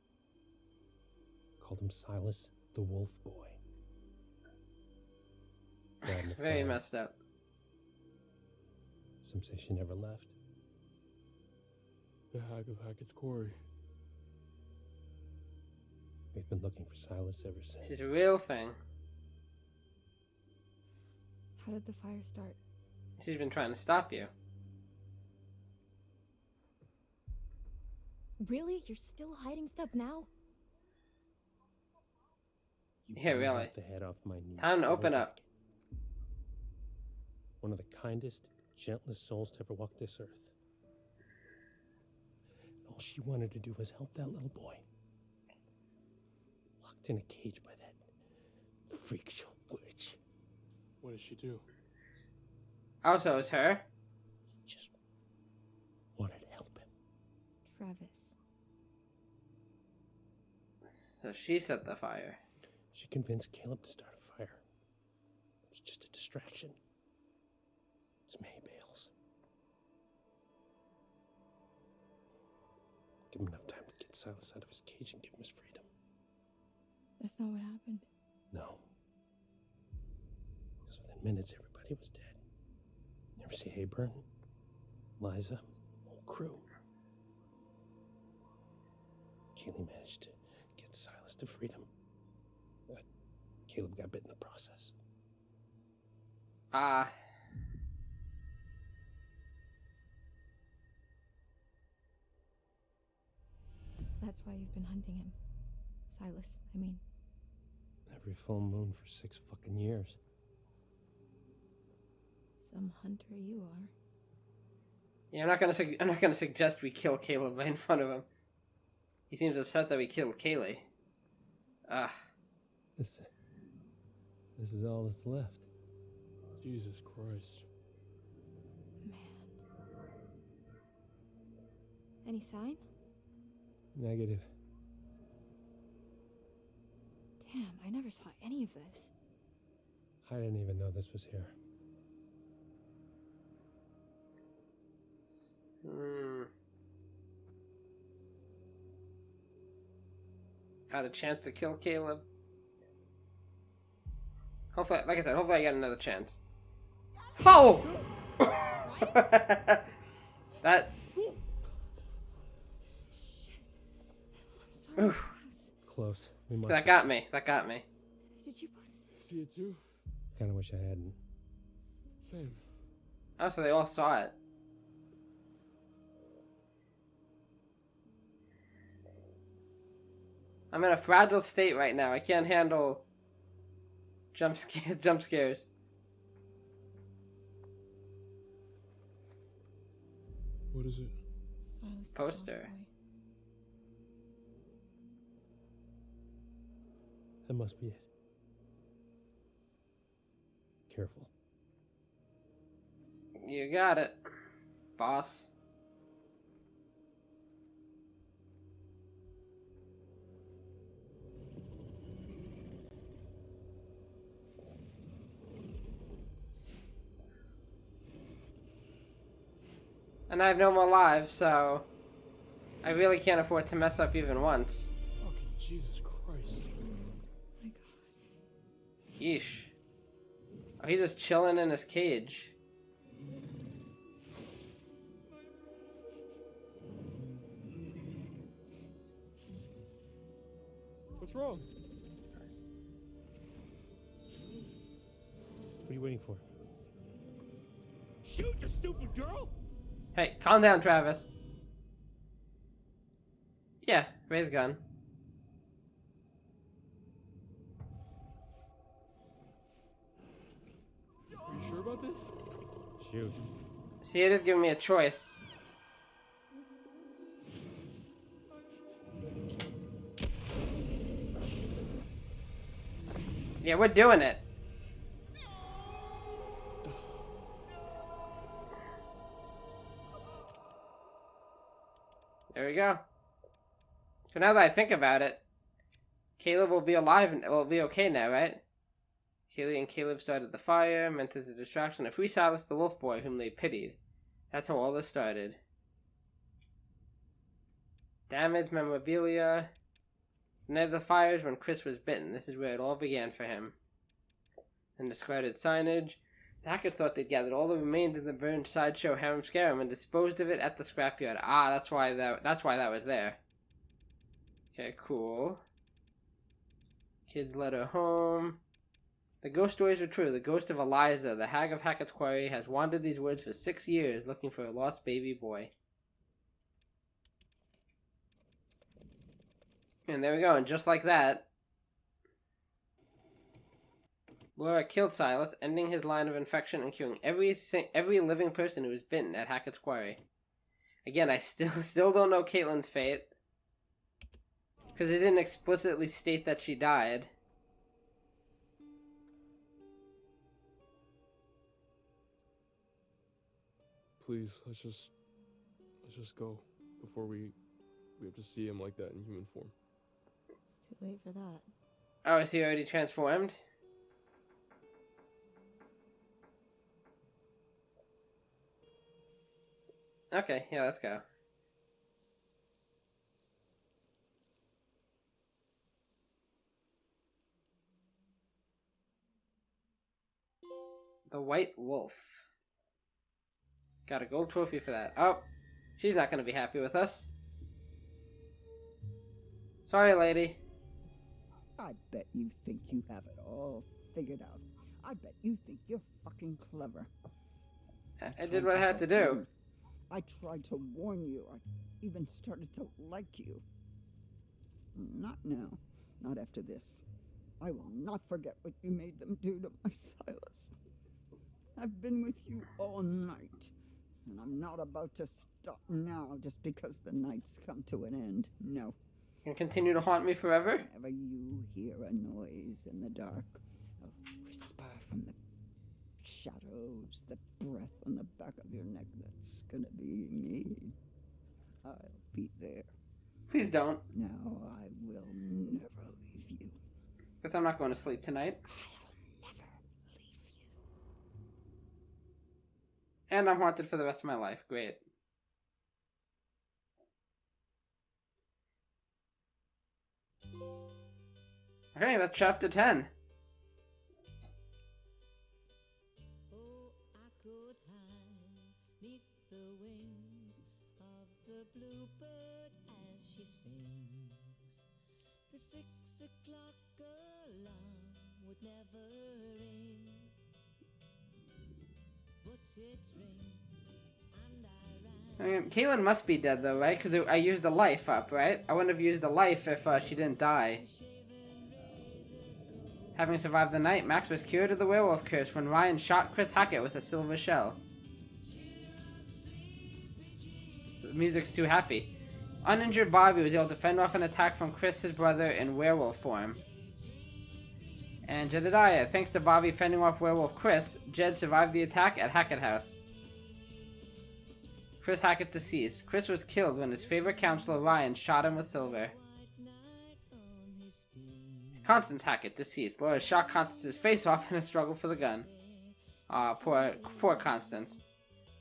Called him Silas the Wolf Boy. Died in a Very fire. messed up. Some say she never left. The Hag of Hackett's Quarry. We've been looking for Silas ever since. She's a real thing. How did the fire start? She's been trying to stop you. Really? You're still hiding stuff now? You Yeah, don't really. have to head off my knees. Time to open Go up. back. One of the kindest, gentlest souls to ever walk this earth. All she wanted to do was help that little boy. Locked in a cage by that freak show witch. What does she do? Also, it's her. She just wanted to help him. Travis. So she set the fire. She convinced Caleb to start a fire. It was just a distraction. It's May Bales. Give him enough time to get Silas out of his cage and give him his freedom. That's not what happened. No. Because within minutes, everybody was dead. You ever see Hayburn? Liza? Whole crew. Kaylee managed to get Silas to freedom. But Caleb got bit in the process. That's why you've been hunting him. Silas, I mean. Every full moon for 6 fucking years. Some hunter you are. Yeah, I'm not gonna suggest we kill Caleb right in front of him. He seems upset that we killed Kaylee. This is all that's left. Jesus Christ. Man. Any sign? Negative. Damn, I never saw any of this. I didn't even know this was here. had a chance to kill Caleb. Hopefully, like I said, hopefully I get another chance. Oh! That. Shit. I'm sorry. Oof. Close. We must. That got me. That got me. Did you both? See it too? Kind of wish I hadn't. Same. Oh, so they all saw it. I'm in a fragile state right now. I can't handle jump scares. What is it? Silas the Poster. Wolf Boy. That must be it. Careful. You got it, boss. And I have no more lives, so I really can't afford to mess up even once. Fucking Jesus Christ. My God. Yeesh. Oh, he's just chilling in his cage. What's wrong? What are you waiting for? Shoot, you stupid girl! Hey, calm down, Travis. Yeah, raise gun. Are you sure about this? Shoot. See, it is giving me a choice. Yeah, we're doing it. There we go. So now that I think about it, Caleb will be alive and will be okay now, right? Kaylee and Caleb started the fire, meant as a distraction to free Silas the wolf boy, whom they pitied. That's how all this started. Damaged memorabilia. The night of the fires when Chris was bitten. This is where it all began for him. And discarded signage. The hackers thought they'd gathered all the remains of the burned sideshow harem scarum and disposed of it at the scrapyard. Ah, that's why that was there. Okay, cool. Kids letter home. The ghost stories are true. The ghost of Eliza, the hag of Hackett's Quarry, has wandered these woods for 6 years looking for a lost baby boy. And there we go, and just like that, Laura killed Silas, ending his line of infection and curing every living person who was bitten at Hackett's Quarry. Again, I still don't know Caitlin's fate, because it didn't explicitly state that she died. Please, let's just go before we have to see him like that in human form. It's too late for that. Oh, is he already transformed? Okay, yeah, let's go. The White Wolf. Got a gold trophy for that. Oh, she's not going to be happy with us. Sorry, lady. I bet you think you have it all figured out. I bet you think you're fucking clever. I did what I had to do. I tried to warn you. I even started to like you. Not now. Not after this. I will not forget what you made them do to my Silas. I've been with you all night, and I'm not about to stop now just because the night's come to an end. No. You can continue to haunt me forever? Whenever you hear a noise in the dark, a whisper from the shadows, the breath on the back of your neck, that's gonna be me. I'll be there. Please don't. Now I will never leave you. Because I'm not going to sleep tonight. I'll never leave you. And I'm haunted for the rest of my life. Great. Okay, that's chapter 10. Oh, I could hide 'neath the wings of the bluebird as she sings. The 6 o'clock alarm would never ring, but it rings and I rise. Caitlin must be dead though, right? Because I used a life up, right? I wouldn't have used a life if she didn't die. Having survived the night, Max was cured of the werewolf curse when Ryan shot Chris Hackett with a silver shell. So the music's too happy. Uninjured Bobby was able to fend off an attack from Chris, his brother, in werewolf form. And Jedediah, thanks to Bobby fending off werewolf Chris, Jed survived the attack at Hackett House. Chris Hackett deceased. Chris was killed when his favorite counselor Ryan shot him with silver. Constance Hackett deceased. Laura shot Constance's face off in a struggle for the gun. Poor Constance.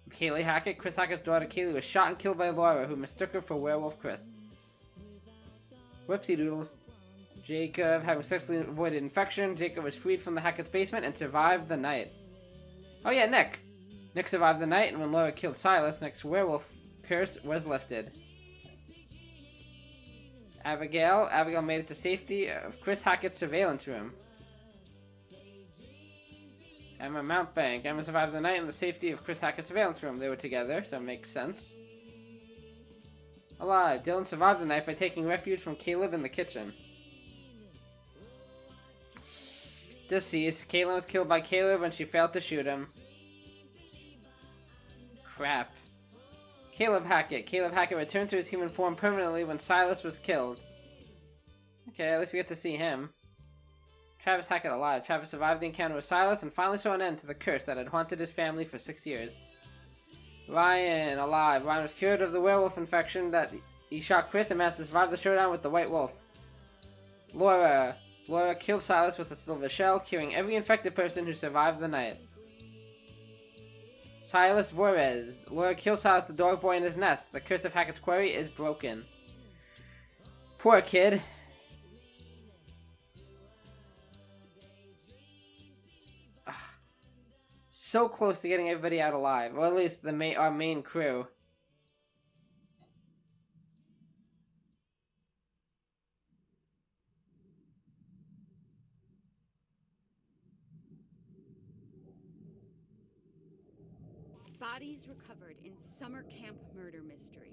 Kaylee Hackett, Chris Hackett's daughter Kaylee, was shot and killed by Laura, who mistook her for werewolf Chris. Whoopsie doodles. Jacob, having successfully avoided infection, Jacob was freed from the Hackett's basement and survived the night. Oh yeah, Nick. Nick survived the night, and when Laura killed Silas, Nick's werewolf curse was lifted. Abigail made it to safety of Chris Hackett's surveillance room. Emma Mountbank. Emma survived the night in the safety of Chris Hackett's surveillance room. They were together, so it makes sense. Alive. Dylan survived the night by taking refuge from Caleb in the kitchen. Deceased. Caitlin was killed by Caleb when she failed to shoot him. Crap. Caleb Hackett. Caleb Hackett returned to his human form permanently when Silas was killed. Okay, at least we get to see him. Travis Hackett alive. Travis survived the encounter with Silas and finally saw an end to the curse that had haunted his family for 6 years. Ryan alive. Ryan was cured of the werewolf infection that he shot Chris and managed to survive the showdown with the White Wolf. Laura killed Silas with a silver shell, curing every infected person who survived the night. Silas Voorez. Laura killed Silas the dog boy in his nest. The curse of Hackett's Quarry is broken. Poor kid. Ugh. So close to getting everybody out alive, or at least our main crew. Bodies recovered in summer camp murder mystery.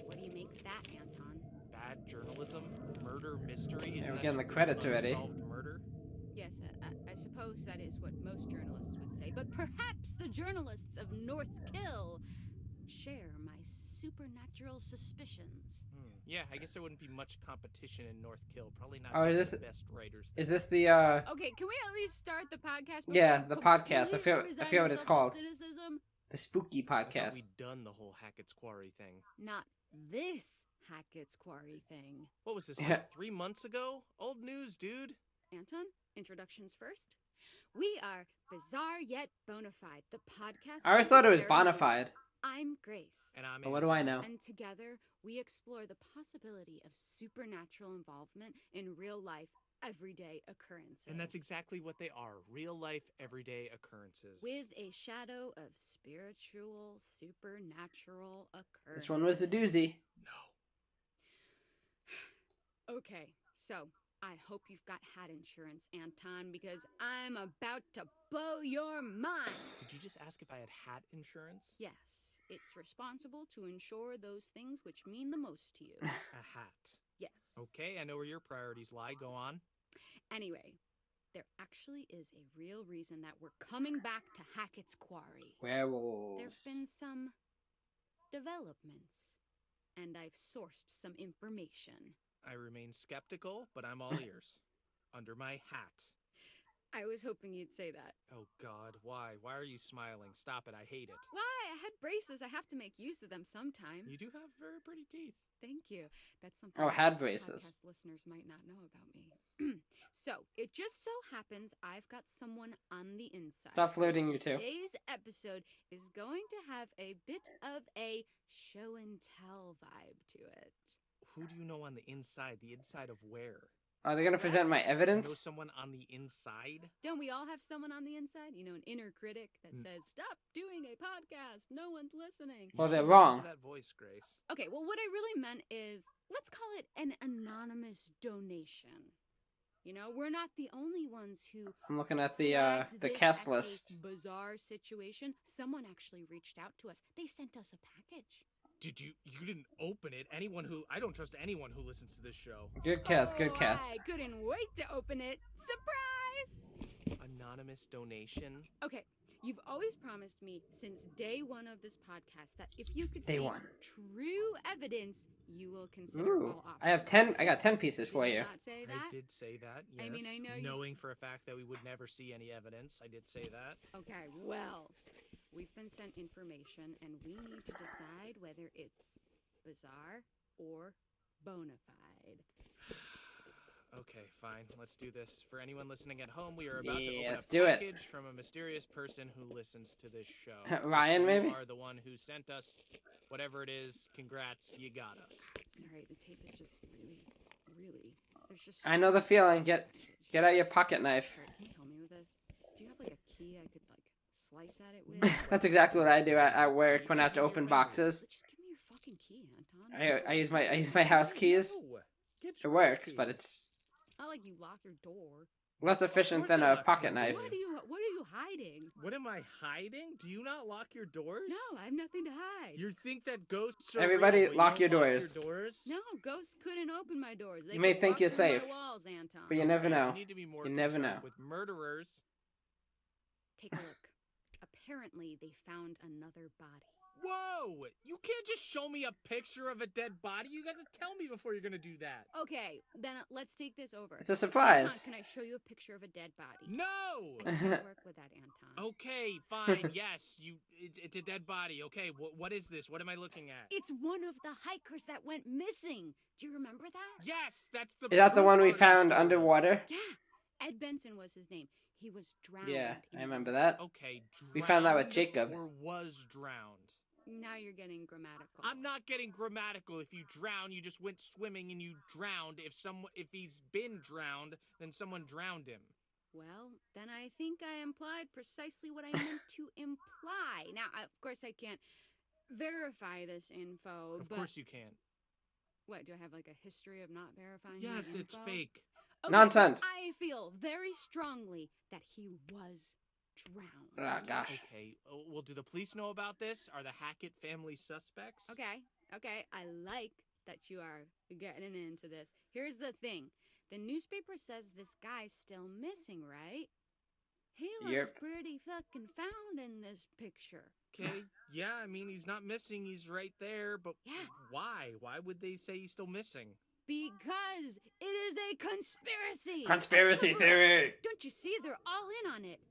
What do you make of that, Anton? Bad journalism, murder mystery. Yeah, we're getting the credits already. Unsolved murder. Yes, I suppose that is what most journalists would say, but perhaps the journalists of North Kill share my supernatural suspicions. Yeah, I guess there wouldn't be much competition in North Kill. Probably not the best writers. Is this the Okay, can we at least start the podcast? Yeah, the podcast. I forget what it's called. Cynicism? The spooky I thought podcast. we'd done the whole Hackett's Quarry thing. Not this Hackett's Quarry thing. What was this, Yeah. like 3 months ago? Old news, dude. Anton, introductions first. We are Bizarre Yet Bonafide, the podcast. I always thought it was Bonafide. I'm Grace. And I'm But what do I know? And together, we explore the possibility of supernatural involvement in real life, everyday occurrences. And that's exactly what they are. Real life, everyday occurrences. With a shadow of spiritual, supernatural occurrences. This one was the doozy. No. Okay, so I hope you've got hat insurance, Anton, because I'm about to blow your mind. Did you just ask if I had hat insurance? Yes, it's responsible to insure those things which mean the most to you. A hat. Yes. Okay, I know where your priorities lie. Go on. Anyway, there actually is a real reason that we're coming back to Hackett's Quarry. Werewolves. There've been some developments, and I've sourced some information. I remain skeptical, but I'm all ears. Under my hat. I was hoping you'd say that. Oh, God, why? Why are you smiling? Stop it, I hate it. Why? I had braces. I have to make use of them sometimes. You do have very pretty teeth. Thank you. That's something Oh, had that braces. podcast listeners might not know about me. So, it just so happens I've got someone on the inside. Stop flirting, you two. Today's episode is going to have a bit of a show and tell vibe to it. Who do you know on the inside? The inside of where? Are they gonna present my You know evidence? someone on the inside? Don't we all have someone on the inside? You know, an inner critic that Mm. says, "Stop doing a podcast. No one's listening." Well, You they're should wrong. listen to that voice, Grace. Okay, well, what I really meant is, let's call it an anonymous donation. You know, we're not the only ones who I'm looking at the flagged this cast as list. a bizarre situation. Someone actually reached out to us. They sent us a package. Did you didn't open it? I don't trust anyone who listens to this show. Good cast, good cast. I couldn't wait to open it. Surprise! Anonymous donation? Okay, you've always promised me since day one of this podcast that if you could Day see one. true evidence, you will consider Ooh, all options. I have 10. I got 10 pieces for Did you. not say that? I did say that, yes. I mean, I know you knowing for a fact that we would never see any evidence, I did say that. Okay, well, we've been sent information and we need to decide whether it's bizarre or bona fide. Okay, fine. Let's do this. For anyone listening at home, we are about to open Yes, a do it. package from a mysterious person who listens to this show. Ryan, maybe? You are the one who sent us whatever it is. Congrats, you got us. Sorry, the tape is just really. There's just. I know the feeling. Get out your pocket knife. Sorry, can you help me with this? Do you have like a key I could like slice at it with? That's exactly what I do at work when I have to open boxes. Just give me your fucking key, Anton. I use my house keys. No. Get It your works, key. but it's Not like you lock your door. less efficient than a pocket knife. What are you hiding? What am I hiding? Do you not lock your doors? No, I have nothing to hide. You think that ghosts are Everybody real, but lock you your don't doors. Your doors? No, ghosts couldn't open my doors. They You may could think walk you're through my safe, walls, Anton. but you never know. We need to be more You never concerned know. with murderers. Take a look. Apparently, they found another body. Whoa! You can't just show me a picture of a dead body. You got to tell me before you're gonna do that. Okay, then let's take this over. It's a surprise. Anton, can I show you a picture of a dead body? No! I can't work with that, Anton. Okay, fine. Yes, it's a dead body. Okay, what is this? What am I looking at? It's one of the hikers that went missing. Do you remember that? Yes, that's the. Is that the blue one we part of the found story. underwater? Yeah. Ed Benson was his name. He was drowned. Yeah, in I remember that. Okay, We found that with drowned Jacob. Or was drowned. Now you're getting grammatical. I'm not getting grammatical. If you drown, you just went swimming and you drowned. If he's been drowned, then someone drowned him. Well, then I think I implied precisely what I meant to imply. Now, of course, I can't verify this info, Of but course you can. what, do I have like a history of not verifying Yes, the it's info? fake. Okay, Nonsense. I feel very strongly that he was drowned. Ah, gosh. Okay, well, do the police know about this? Are the Hackett family suspects? Okay, I like that you are getting into this. Here's the thing. The newspaper says this guy's still missing, right? He looks Yep. pretty fucking found in this picture. Okay, yeah, I mean, he's not missing. He's right there, but Yeah. why? Why would they say he's still missing? Because it is a conspiracy. Conspiracy theory. Don't you see? They're all in on it.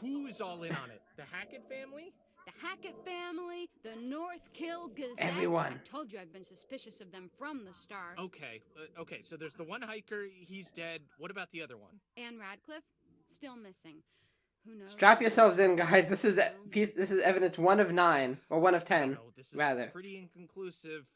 Who is all in on it? The Hackett family? The Hackett family, the North Kill Gazette. Everyone. I told you I've been suspicious of them from the start. Okay, so there's the one hiker, he's dead. What about the other one? Anne Radcliffe, still missing. Who knows? Strap yourselves in, guys. This is evidence 1 of 9 or 1 of 10, No, this is rather. pretty inconclusive.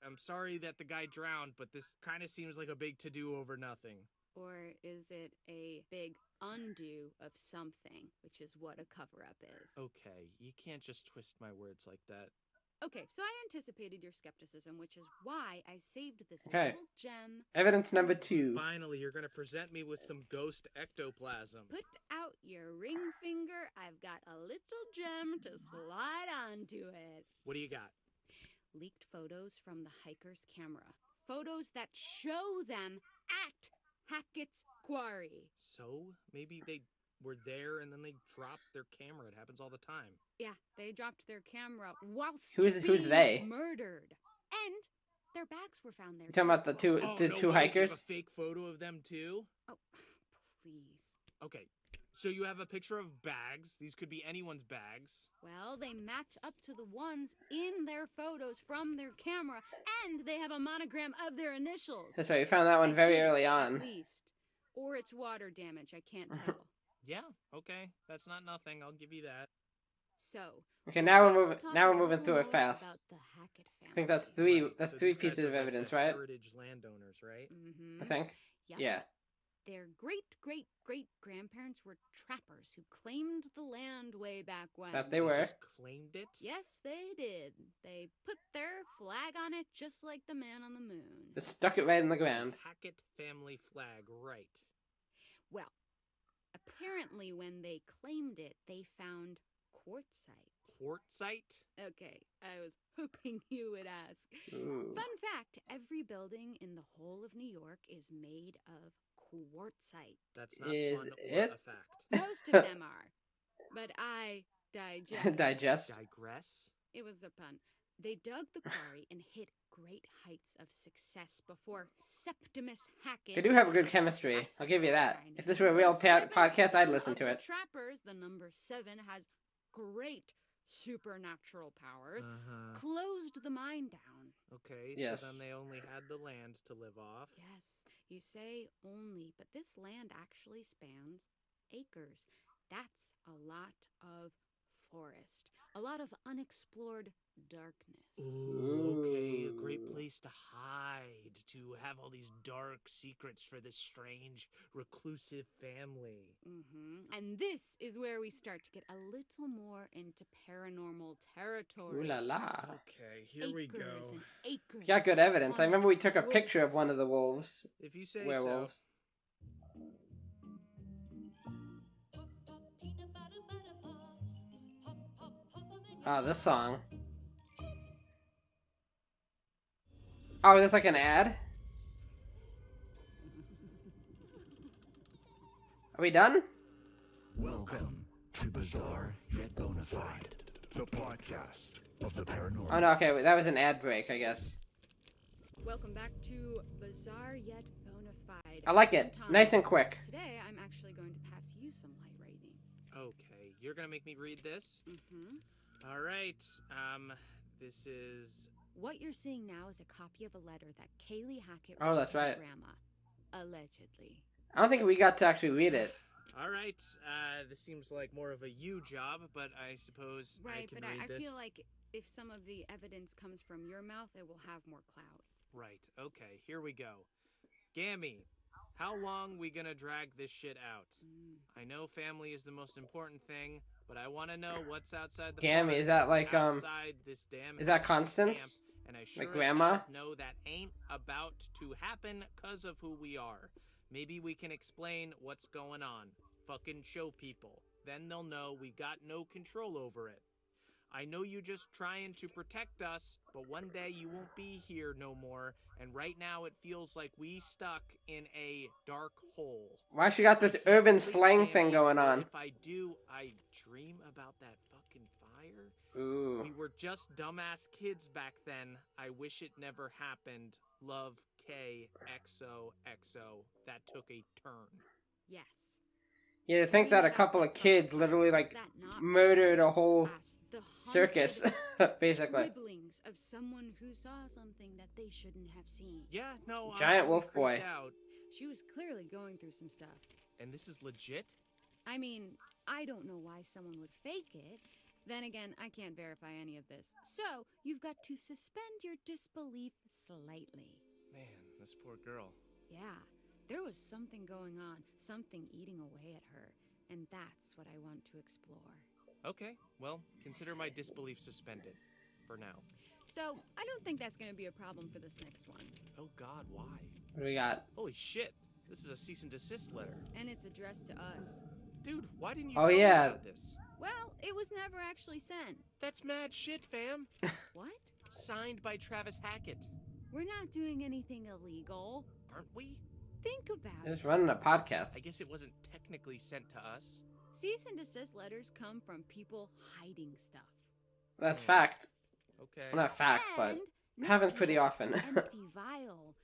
I'm sorry that the guy drowned, but this kind of seems like a big to-do over nothing. Or is it a big undo of something, which is what a cover-up is? Okay, you can't just twist my words like that. Okay, so I anticipated your skepticism, which is why I saved this Okay. little gem. Evidence number 2. Finally, you're gonna present me with some ghost ectoplasm. Put out your ring finger. I've got a little gem to slide onto it. What do you got? Leaked photos from the hiker's camera. Photos that show them at Hackett's Quarry. So, maybe they were there and then they dropped their camera. It happens all the time. Yeah, they dropped their camera whilst Who's being they? murdered. And their bags were found there. You talking about the two Oh, the no two way, you have hikers? a fake photo of them too? Oh, please. Okay, so you have a picture of bags. These could be anyone's bags. Well, they match up to the ones in their photos from their camera, and they have a monogram of their initials. That's right. We found that one very early At on. least. Or it's water damage, I can't tell. Yeah, okay. That's not nothing. I'll give you that. So, Okay, we've now got we're to moving. talk Now a we're moving little through it more fast. about the Hackett family. I think that's three. Right, That's so three these guys pieces are of like evidence, the right? heritage landowners, right? Mm-hmm. I think. Yep. Yeah. Their great-great-great-grandparents were trappers who claimed the land way back when. That they were. Just claimed it? Yes, they did. They put their flag on it just like the man on the moon. Just stuck it right in the ground. Hackett family flag, right. Well, apparently when they claimed it, they found quartzite. Quartzite? Okay, I was hoping you would ask. Ooh. Fun fact, every building in the whole of New York is made of quartzite. That's not Is fun or it? a fact. Most of them are, but I digest. Digest. Digress? It was a pun. They dug the quarry and hit great heights of success before Septimus Hackett. They do have a good chemistry. Yes, I'll give you that. kind of. If this were a real podcast, I'd listen to The it. trappers, the number 7, has great supernatural powers. Uh-huh. Closed the mine down. Okay, Yes. so then they only had the land to live off. Yes, you say only, but this land actually spans acres. That's a lot of forest, a lot of unexplored darkness. Ooh, okay, a great place to hide, to have all these dark secrets for this strange, reclusive family. Mm-hmm. And this is where we start to get a little more into paranormal territory. Ooh la la. Okay, here we go. Acres and acres. You got good evidence. I remember we took a haunted picture of one of woods. the wolves. If you say Werewolves. Ah, this song. Oh, is this like an ad? Are we done? Welcome to Bizarre Yet Bonafide, the podcast of the paranormal. Oh no, okay, wait, that was an ad break, I guess. Welcome back to Bizarre Yet Bonafide. I like it. Tom. Nice and quick. Today, I'm actually going to pass you some light rating. Okay, you're gonna make me read this? Mm-hmm. All right, this is... What you're seeing now is a copy of a letter that Kaylee Hackett Oh, wrote that's to her right. grandma. Allegedly. I don't think we got to actually read it. All right, this seems like more of a you job, but I suppose I Right, can but read I this. feel like if some of the evidence comes from your mouth, it will have more clout. Right, okay, here we go. Gammy, how long we gonna drag this shit out? I know family is the most important thing, but I want to know what's outside the Gammy, forest, is that like, outside this damn is that Constance? camp, and I sure Like as Grandma? hell know that ain't about to happen 'cause of who we are. Maybe we can explain what's going on. Fucking show people. Then they'll know we got no control over it. I know you just trying to protect us, but one day you won't be here no more, and right now it feels like we stuck in a dark hole. Why she got this urban slang thing going Or on? if I do, I dream about that fucking fire. Ooh. We were just dumbass kids back then. I wish it never happened. Love, KXOXO. That took a turn. Yes. Yeah, to think that a couple of kids literally, like, murdered a whole circus, basically. Scribblings of someone who saw something that they shouldn't have seen. Yeah, no, Giant I'm wolf creeped boy. out. She was clearly going through some stuff. And this is legit? I mean, I don't know why someone would fake it. Then again, I can't verify any of this. So, you've got to suspend your disbelief slightly. Man, this poor girl. Yeah, there was something going on, something eating away at her, and that's what I want to explore. Okay, well, consider my disbelief suspended. For now. So, I don't think that's going to be a problem for this next one. Oh god, why? What do we got? Holy shit, this is a cease and desist letter. And it's addressed to us. Dude, why didn't you Oh, tell yeah. me about this? Well, it was never actually sent. That's mad shit, fam. What? Signed by Travis Hackett. We're not doing anything illegal. Aren't we? Think about it. Just running a podcast. I guess it wasn't technically sent to us. Cease and desist letters come from people hiding stuff. That's fact. Okay. Well, not fact, but And happens next pretty we have often. this empty vial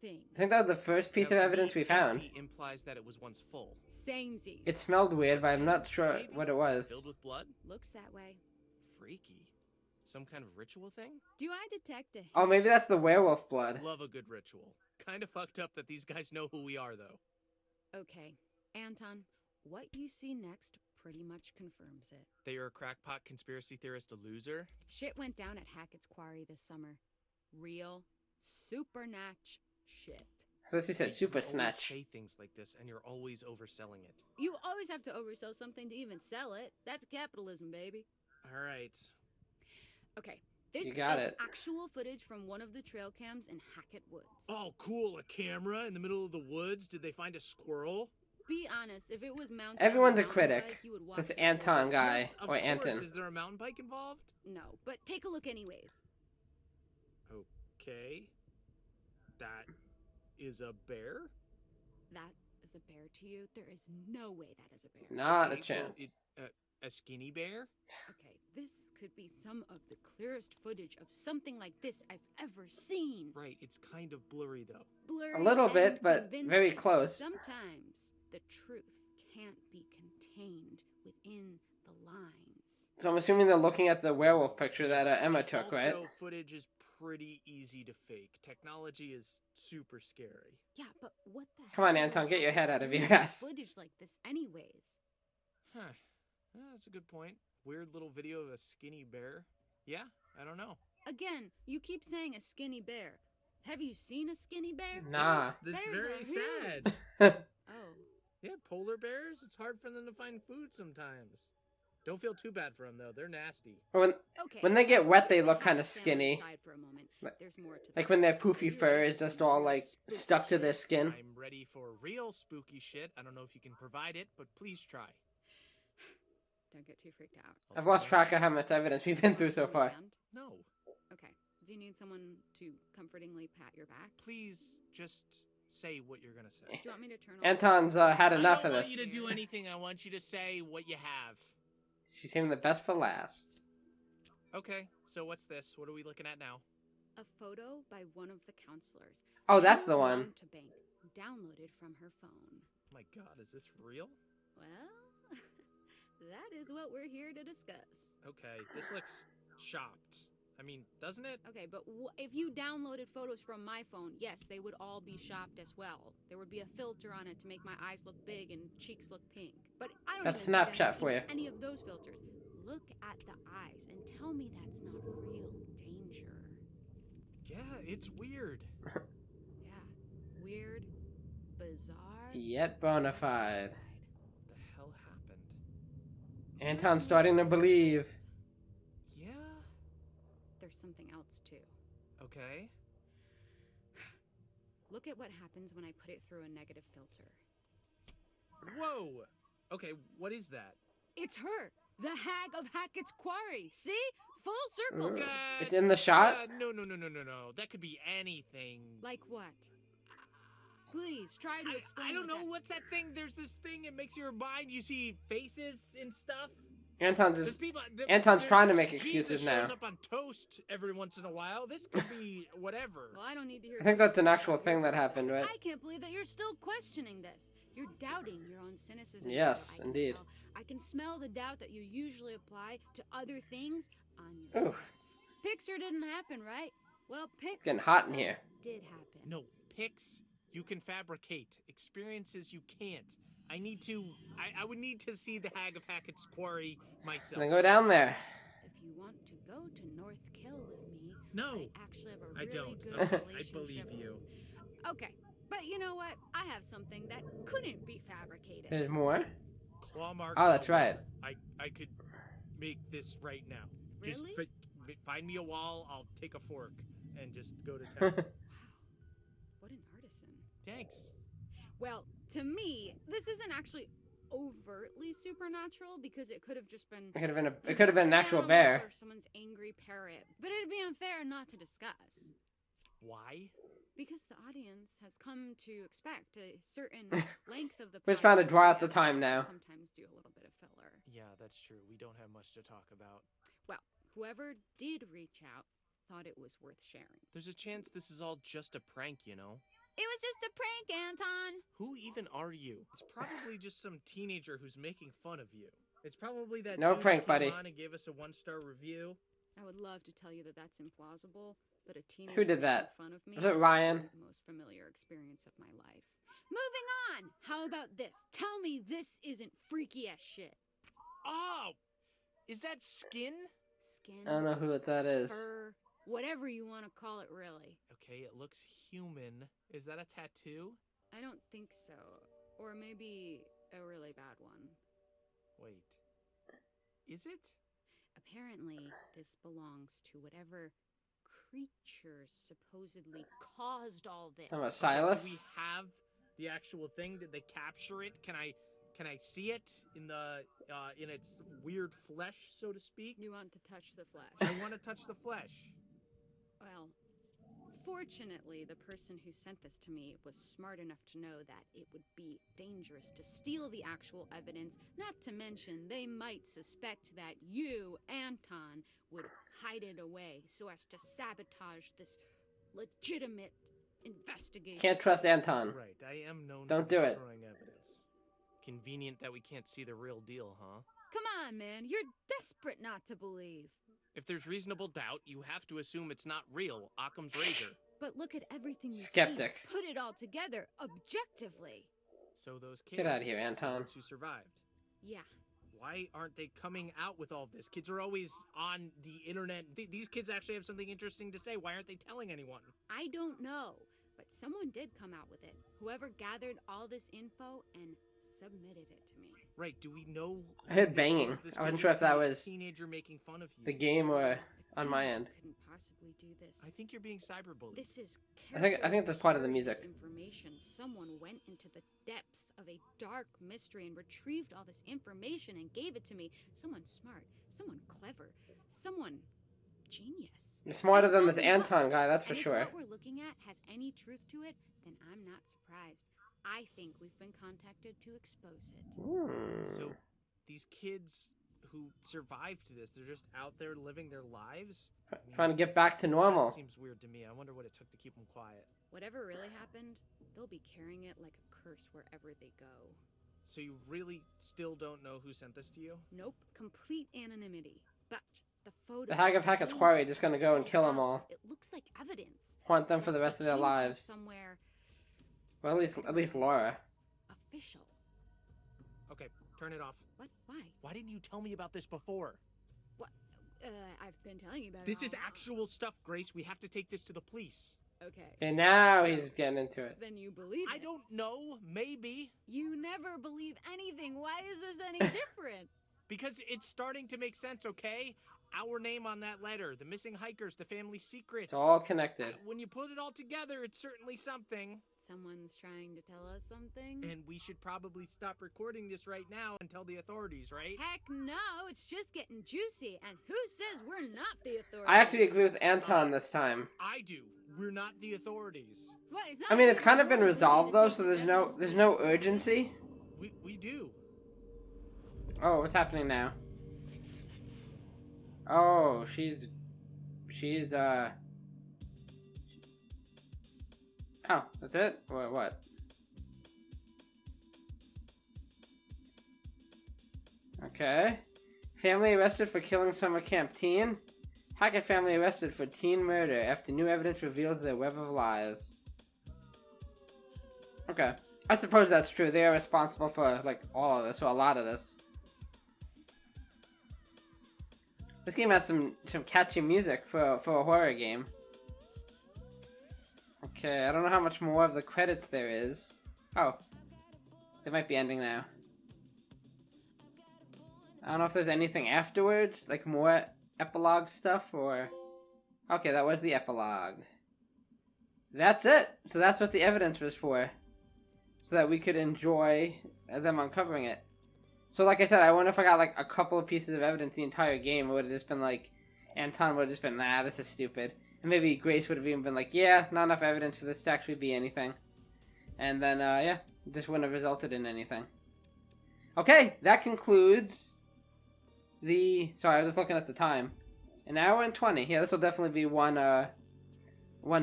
thing. I think that was the first piece Now, of to evidence me, we found. empty implies that it was once full. Samesies. It smelled weird, but I'm not sure Maybe what it was. Filled with blood? Looks that way. Freaky. Some kind of ritual thing? Do I detect a hint? Oh, maybe that's the werewolf blood. Love a good ritual. Kinda fucked up that these guys know who we are, though. Okay, Anton, what you see next pretty much confirms it. That you're a crackpot conspiracy theorist, a loser? Shit went down at Hackett's Quarry this summer. Real, supernatch shit. So she said super You always snatch. say things like this, and you're always overselling it. You always have to oversell something to even sell it. That's capitalism, baby. All right. Okay, this You got is it. actual footage from one of the trail cams in Hackett Woods. Oh, cool. A camera in the middle of the woods. Did they find a squirrel? Be honest, if it was mounted Everyone's on a mountain critic. bike, you would watch This it. Anton guy, Yes, of or course. Anton. Is there a mountain bike involved? No, but take a look anyways. Okay. That is a bear? That is a bear to you? There is no way that is a bear. Not a Okay, well, chance. a skinny bear? Okay, this could be some of the clearest footage of something like this I've ever seen. Right, it's kind of blurry though. Blurry A little and bit, but convincing. very close. Sometimes the truth can't be contained within the lines. So I'm assuming they're looking at the werewolf picture that Emma took, right? Also, footage is pretty easy to fake. Technology is super scary. Yeah, but what the Come on, hell Anton, are get your head hackers out of doing your with ass. Footage like this anyways. Huh. That's a good point. Weird little video of a skinny bear. Yeah, I don't know. Again, you keep saying a skinny bear. Have you seen a skinny bear? Nah. That's Bears very are huge. sad. Oh, Yeah, polar bears, it's hard for them to find food sometimes. Don't feel too bad for them, though. They're nasty. When, okay. when they get wet, they Put look the kind of hack skinny. family aside for a moment. There's more to Like this. when their poofy You fur ready is for just some all real like spooky stuck to shit? their skin. I'm ready for real spooky shit. I don't know if you can provide it, but please try. Don't get too freaked out. I've lost track of how much evidence we've been through so far. Land? No. Okay. Do you need someone to comfortingly pat your back? Please just say what you're gonna say. Do you want me to turn on? Anton's had enough I of don't this. want you to do anything. I want you to say what you have. She's saving the best for last. Okay, so what's this? What are we looking at now? A photo by one of the counselors. Oh, that's Anna the one. Mountebank, downloaded from her phone. My god, is this real? Well, that is what we're here to discuss. Okay, this looks shopped. I mean, doesn't it? Okay, but if you downloaded photos from my phone, yes, they would all be shopped as well. There would be a filter on it to make my eyes look big and cheeks look pink. But I don't That's even think Snapchat I've for seen you. any of those filters. Look at the eyes and tell me that's not real danger. Yeah, it's weird. Yeah, weird, bizarre. Yet bona fide. What the hell happened? Anton's starting to believe. Yeah? There's something else too. Okay. Look at what happens when I put it through a negative filter. Whoa! Okay, what is that? It's her, the hag of Hackett's Quarry. See? Full circle. Ooh. It's in the shot? No. That could be anything. Like what? Please try to explain. I don't what know. that What's that thing? There's this thing. It makes your mind. You see faces and stuff. Anton's There's just people, Anton's there's trying to make Jesus excuses now. shows up on toast every once in a while. This could be whatever. Well, I don't need to hear. I think that's an actual thing that happened, right? I can't believe that you're still questioning this. You're doubting your own cynicism. Yes, I can indeed. tell. I can smell the doubt that you usually apply to other things on Ooh, yourself. Pixar didn't happen, right? Well, Pixar getting hot in here. did happen. No, pics you can fabricate. Experiences you can't. I would need to see the Hag of Hackett's Quarry myself. Then go down there. If you want to go to North Kill with me, No, I actually have a I really don't. good I relationship. believe you. Okay, but you know what? I have something that couldn't be fabricated. There's more? Claw marks. Oh, that's all over. right. I could make this right now. Really? Just find me a wall. I'll take a fork and just go to town. Wow, what an artisan. Thanks. Well, to me, this isn't actually overtly supernatural because it could have just been. It could have been an actual bear. Or someone's angry parrot. But it'd be unfair not to discuss. Why? Because the audience has come to expect a certain length of the. We're just trying to podcast, draw out so the time we now. Sometimes do a little bit of filler. Yeah, that's true. We don't have much to talk about. Well, whoever did reach out thought it was worth sharing. There's a chance this is all just a prank, you know? It was just a prank, Anton. Who even are you? It's probably just some teenager who's making fun of you. It's probably that No dude prank, who came buddy. on and gave us a 1-star review. I would love to tell you that that's implausible, but a teenager Who did making that? fun of me Was it is Ryan? probably the most familiar experience of my life. Moving on. How about this? Tell me this isn't freaky as shit. Oh! Is that skin? Skin, I don't know who that is. fur, whatever you want to call it, really. Okay, it looks human. Is that a tattoo? I don't think so. Or maybe a really bad one. Wait. Is it? Apparently, this belongs to whatever creatures supposedly caused all this. Talking about Silas? Do we have the actual thing? Did they capture it? Can I see it in the in its weird flesh, so to speak? You want to touch the flesh? I want to touch the flesh. Well, fortunately, the person who sent this to me was smart enough to know that it would be dangerous to steal the actual evidence, not to mention they might suspect that you, Anton, would hide it away so as to sabotage this legitimate investigation. Can't trust Anton. Right, I am known Don't for do it. destroying evidence. Convenient that we can't see the real deal, huh? Come on, man, you're desperate not to believe. If there's reasonable doubt, you have to assume it's not real. Occam's razor. But look at everything you've Skeptic. seen. Put it all together, objectively. So those kids. Get out of here, the Anton. ones who survived. Yeah. Why aren't they coming out with all this? Kids are always on the internet. These kids actually have something interesting to say. Why aren't they telling anyone? I don't know, but someone did come out with it. Whoever gathered all this info and submitted it to me. Right, do we know? I heard who this banging. is? This I wasn't could sure just if that be a was teenager making fun of you. the game or A on my teenager end. couldn't possibly do this. I think you're being cyberbullied. This is I think that's part of the carefully music. curated information. Someone went into the depths of a dark mystery and retrieved all this information and gave it to me. Someone smart, someone clever, someone genius. You're smarter than this And if Anton guy, that's for and if sure. what we're looking at has any truth to it, then I'm not surprised. I think we've been contacted to expose it. So, these kids who survived this, they're just out there living their lives? Trying to get back to normal. That seems weird to me. I wonder what it took to keep them quiet. Whatever really happened, they'll be carrying it like a curse wherever they go. So you really still don't know who sent this to you? Nope, complete anonymity. But the photo. The Hag of Hackett's Quarry just gonna go and kill them all. It looks like evidence. Haunt them for the rest of their Came from lives. Somewhere Well, at least Laura. official. Okay, turn it off. What? Why? Why didn't you tell me about this before? What? I've been telling you about This it. is all actual stuff, Grace. We have to take this to the police. along. Okay. And now he's getting into it. Then you believe it. I don't know. Maybe. You never believe anything. Why is this any different? Because it's starting to make sense, okay? Our name on that letter, the missing hikers, the family secrets. It's all connected. When you put it all together, it's certainly something. Someone's trying to tell us something? And we should probably stop recording this right now and tell the authorities, right? Heck no, it's just getting juicy. And who says we're not the authorities? I actually agree with Anton this time. I do. We're not the authorities. What, is I mean, it's kind of been resolved though, so there's no urgency. We do. Oh, what's happening now? Oh, she's Oh, that's it? Or what? Okay. Family arrested for killing summer camp teen. Hackett family arrested for teen murder after new evidence reveals their web of lies. Okay. I suppose that's true. They are responsible for, like, all of this, or a lot of this. This game has some catchy music for a horror game. Okay, I don't know how much more of the credits there is. Oh. They might be ending now. I don't know if there's anything afterwards, like more epilogue stuff, or... Okay, that was the epilogue. That's it! So that's what the evidence was for. So that we could enjoy them uncovering it. So like I said, I wonder if I got like a couple of pieces of evidence the entire game, it would have just been like... Anton would have just been, nah, this is stupid. And maybe Grace would have even been like, yeah, not enough evidence for this to actually be anything. And then, yeah, this wouldn't have resulted in anything. Okay, that concludes the... Sorry, I was just looking at the time. An hour and 20. Yeah, this will definitely be one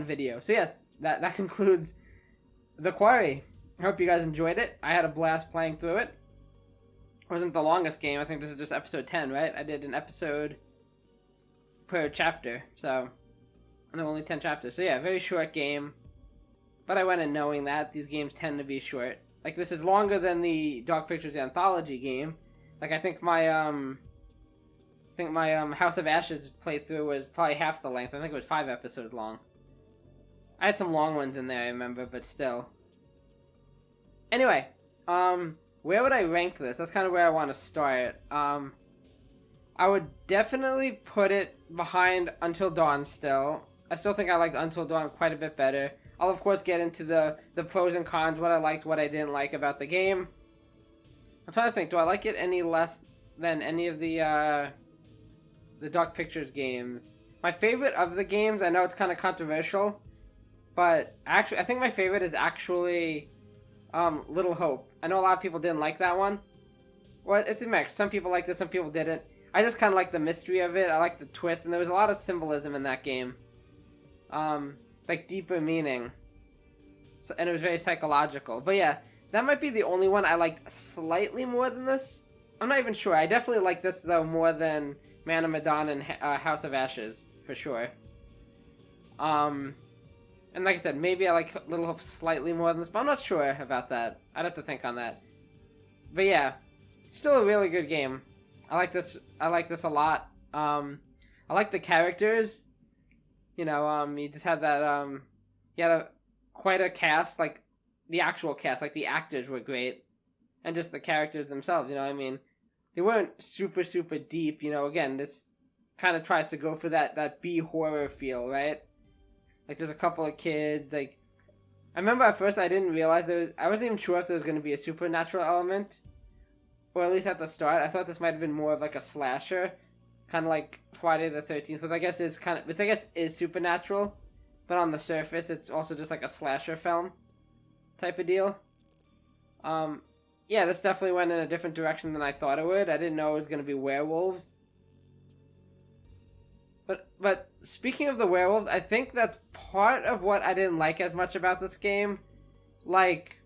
video. So yes, that concludes The Quarry. I hope you guys enjoyed it. I had a blast playing through it. It wasn't the longest game. I think this is just episode 10, right? I did an episode per chapter, so... And there were only 10 chapters. So yeah, very short game. But I went in knowing that these games tend to be short. Like, this is longer than the Dark Pictures Anthology game. Like, I think my House of Ashes playthrough was probably half the length. I think it was 5 episodes long. I had some long ones in there, I remember, but still. Anyway, where would I rank this? That's kind of where I want to start. I would definitely put it behind Until Dawn still. I still think I liked Until Dawn quite a bit better. I'll of course get into the pros and cons, what I liked, what I didn't like about the game. I'm trying to think, do I like it any less than any of the Dark Pictures games? My favorite of the games, I know it's kind of controversial, but actually, I think my favorite is actually Little Hope. I know a lot of people didn't like that one. Well, it's a mix. Some people liked it, some people didn't. I just kind of like the mystery of it. I like the twist, and there was a lot of symbolism in that game. Like deeper meaning. So, and it was very psychological. But yeah, that might be the only one I liked slightly more than this. I'm not even sure. I definitely like this, though, more than Man of Medan and House of Ashes, for sure. And like I said, maybe I like Little Hope slightly more than this, but I'm not sure about that. I'd have to think on that. But yeah, still a really good game. I like this a lot. I like the characters. You know, you just had that, you had quite a cast, like, the actual cast, like, the actors were great. And just the characters themselves, you know what I mean? They weren't super, super deep, you know, again, this kind of tries to go for that B-horror feel, right? Like, there's a couple of kids, like, I remember at first I didn't realize I wasn't even sure if there was going to be a supernatural element. Or at least at the start, I thought this might have been more of like a slasher. Kind of like Friday the 13th, which I guess is supernatural, but on the surface, it's also just like a slasher film type of deal. Yeah, this definitely went in a different direction than I thought it would. I didn't know it was going to be werewolves. But speaking of the werewolves, I think that's part of what I didn't like as much about this game. Like,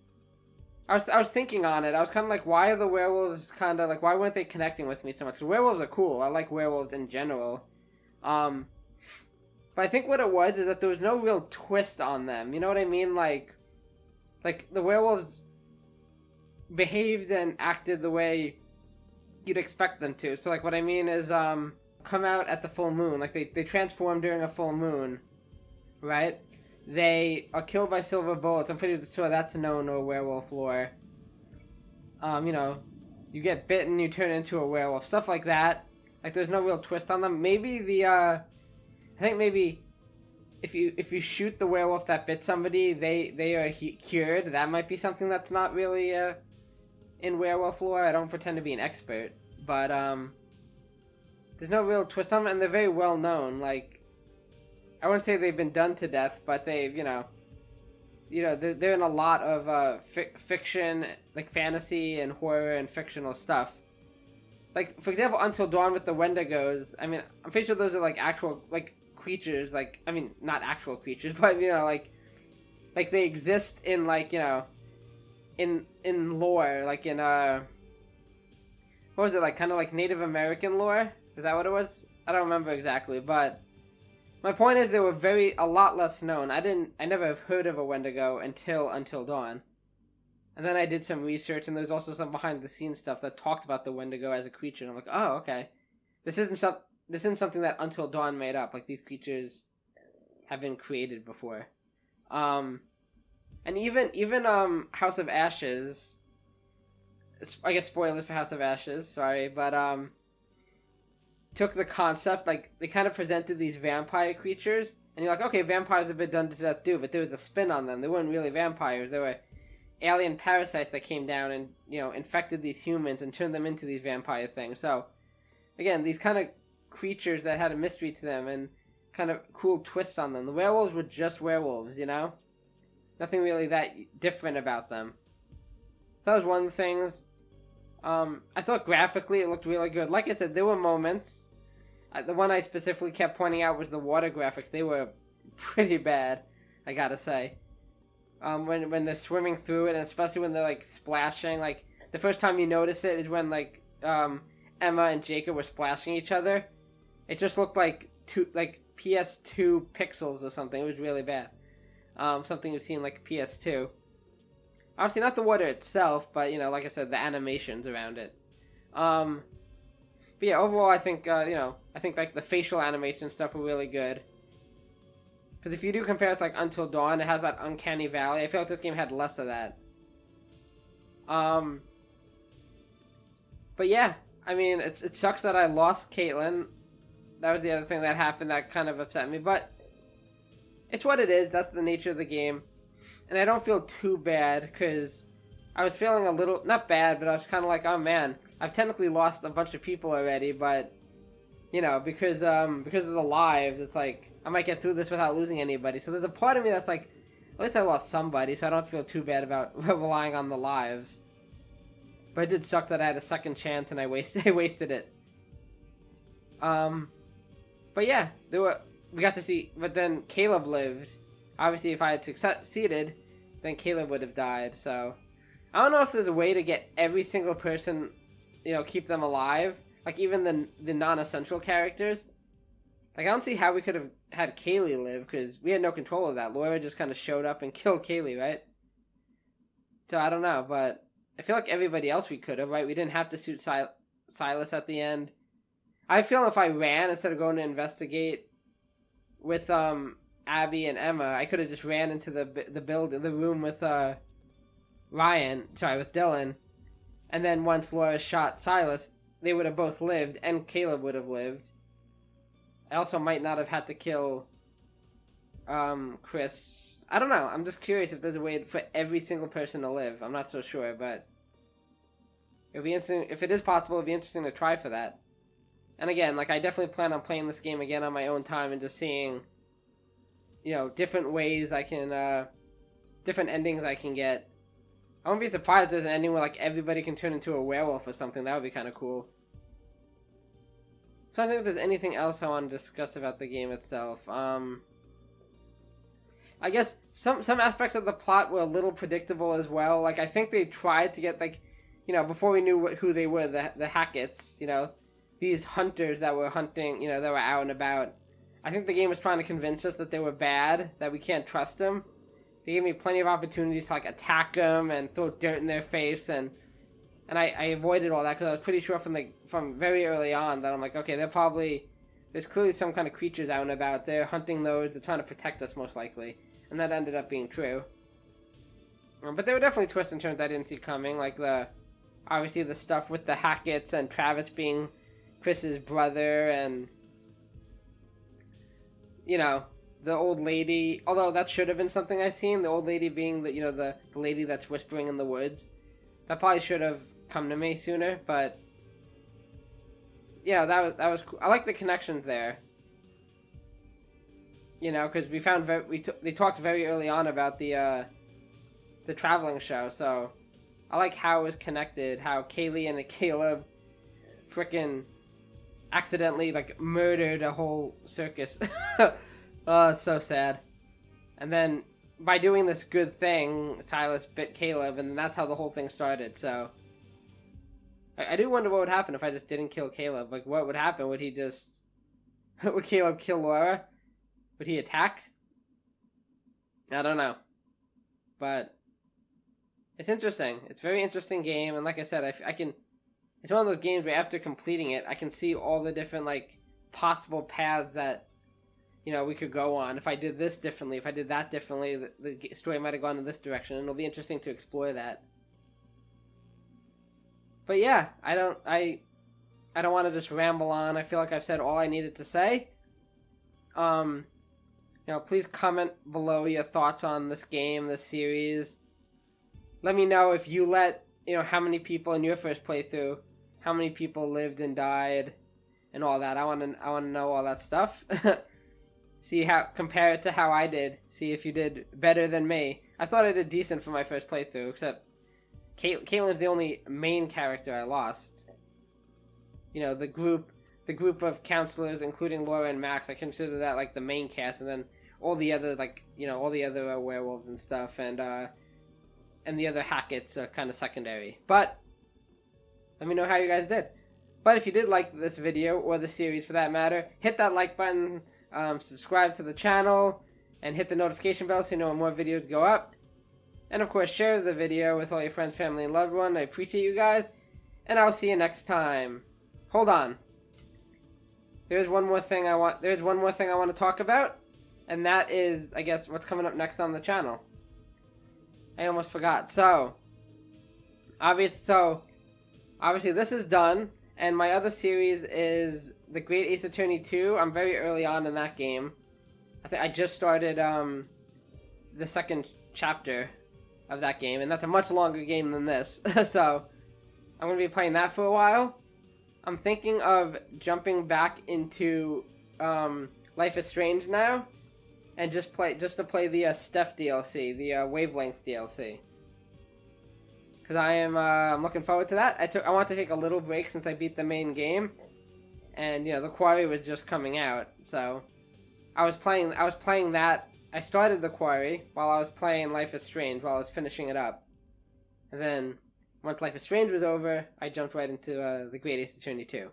I was thinking on it. I was kind of like, why are the werewolves kind of like, why weren't they connecting with me so much? Because werewolves are cool. I like werewolves in general. But I think what it was is that there was no real twist on them. You know what I mean? Like the werewolves behaved and acted the way you'd expect them to. So like what I mean is, come out at the full moon. Like they transform during a full moon, right? They are killed by silver bullets. I'm pretty sure that's known to werewolf lore. You know, you get bitten, you turn into a werewolf. Stuff like that. Like, there's no real twist on them. Maybe I think maybe if you shoot the werewolf that bit somebody, they are cured. That might be something that's not really in werewolf lore. I don't pretend to be an expert. But, there's no real twist on them, and they're very well known. Like, I wouldn't say they've been done to death, but they've, you know, they're in a lot of fiction, like fantasy and horror and fictional stuff. Like, for example, Until Dawn with the Wendigos. I mean, I'm pretty sure those are like actual like creatures. Like, I mean, not actual creatures, but you know, like they exist in like, you know, in lore, like in what was it, like kind of like Native American lore? Is that what it was? I don't remember exactly, but. My point is they were a lot less known. I never have heard of a Wendigo Until Dawn. And then I did some research, and there's also some behind the scenes stuff that talked about the Wendigo as a creature. And I'm like, oh, okay. This isn't something that Until Dawn made up. Like, these creatures have been created before. And even House of Ashes, I guess spoilers for House of Ashes, sorry, but took the concept, like, they kind of presented these vampire creatures, and you're like, okay, vampires have been done to death too, but there was a spin on them. They weren't really vampires. They were alien parasites that came down and, you know, infected these humans and turned them into these vampire things. So, again, these kind of creatures that had a mystery to them and kind of cool twists on them. The werewolves were just werewolves, you know? Nothing really that different about them. So that was one of the things. I thought graphically it looked really good. Like I said, there were moments. The one I specifically kept pointing out was the water graphics. They were pretty bad, I gotta say. When they're swimming through it, and especially when they're, like, splashing. Like, the first time you notice it is when, like, Emma and Jacob were splashing each other. It just looked like PS2 pixels or something. It was really bad. Something you've seen, like, PS2. Obviously, not the water itself, but, you know, like I said, the animations around it. But yeah, overall, I think I think like the facial animation stuff were really good. Because if you do compare it to like Until Dawn, it has that uncanny valley. I feel like this game had less of that. But yeah, I mean, it sucks that I lost Caitlin. That was the other thing that happened that kind of upset me. But it's what it is. That's the nature of the game. And I don't feel too bad because I was feeling a little, not bad, but I was kind of like, oh man, I've technically lost a bunch of people already, but you know, because of the lives, it's like I might get through this without losing anybody. So there's a part of me that's like, at least I lost somebody, so I don't feel too bad about relying on the lives. But it did suck that I had a second chance and I wasted it. But yeah, we got to see. But then Caleb lived. Obviously, if I had succeeded, then Caleb would have died. So I don't know if there's a way to get every single person, you know, keep them alive. Like even the non-essential characters. Like I don't see how we could have had Kaylee live because we had no control of that. Laura just kind of showed up and killed Kaylee, right? So I don't know, but I feel like everybody else we could have, right? We didn't have to shoot Silas at the end. I feel if I ran instead of going to investigate with Abby and Emma, I could have just ran into the room with with Dylan, and then once Laura shot Silas, they would have both lived, and Caleb would have lived. I also might not have had to kill Chris. I don't know. I'm just curious if there's a way for every single person to live. I'm not so sure, but it'd be interesting. If it is possible, it'd be interesting to try for that. And again, like I definitely plan on playing this game again on my own time and just seeing, you know, different ways I can, different endings I can get. I wouldn't be surprised if there's an ending where like everybody can turn into a werewolf or something. That would be kind of cool. So I think if there's anything else I want to discuss about the game itself, I guess some aspects of the plot were a little predictable as well. Like I think they tried to get like, you know, before we knew who they were, the Hackett's, you know, these hunters that were hunting, you know, that were out and about. I think the game was trying to convince us that they were bad, that we can't trust them. They gave me plenty of opportunities to like attack them and throw dirt in their face, and I avoided all that because I was pretty sure from very early on that I'm like, okay, there's clearly some kind of creatures out and about. They're hunting those. They're trying to protect us most likely, and that ended up being true. But there were definitely twists and turns I didn't see coming, like obviously the stuff with the Hackett's and Travis being Chris's brother, and you know, the old lady, although that should have been something I seen, the old lady being the lady that's whispering in the woods. That probably should have come to me sooner, but yeah, that was cool. I like the connections there. You know, because we found they talked very early on about the traveling show, so I like how it was connected, how Kaylee and Caleb frickin' accidentally like murdered a whole circus. Oh, it's so sad. And then by doing this good thing, Silas bit Caleb, and that's how the whole thing started. So I do wonder what would happen if I just didn't kill Caleb. Like, what would happen? Would Caleb kill Laura? Would he attack? I don't know. But it's interesting. It's a very interesting game, and like I said, I can. It's one of those games where after completing it, I can see all the different like possible paths that, you know, we could go on. If I did this differently, if I did that differently, the story might have gone in this direction, and it'll be interesting to explore that. But yeah, I don't want to just ramble on. I feel like I've said all I needed to say. You know, please comment below your thoughts on this game, this series. Let me know if you how many people in your first playthrough, how many people lived and died, and all that. I want to know all that stuff. Compare it to how I did. See if you did better than me. I thought I did decent for my first playthrough, except Caitlin's the only main character I lost. You know, the group of counselors, including Laura and Max, I consider that like the main cast, and then all the other werewolves and stuff, and the other Hackett's are kind of secondary. But let me know how you guys did. But if you did like this video, or the series for that matter, hit that like button, subscribe to the channel, and hit the notification bell so you know when more videos go up. And of course, share the video with all your friends, family, and loved ones. I appreciate you guys. and I'll see you next time. Hold on. There's one more thing I want to talk about, and that is, I guess, what's coming up next on the channel. I almost forgot. So, obviously this is done, and my other series is The Great Ace Attorney 2. I'm very early on in that game. I think I just started the second chapter of that game, and that's a much longer game than this. So, I'm going to be playing that for a while. I'm thinking of jumping back into Life is Strange now, and just to play the Steph DLC, the Wavelength DLC. Because I'm looking forward to that. I want to take a little break since I beat the main game, and you know the Quarry was just coming out, so I was playing that. I started the Quarry while I was playing Life is Strange while I was finishing it up, and then once Life is Strange was over, I jumped right into The Great Ace Attorney 2.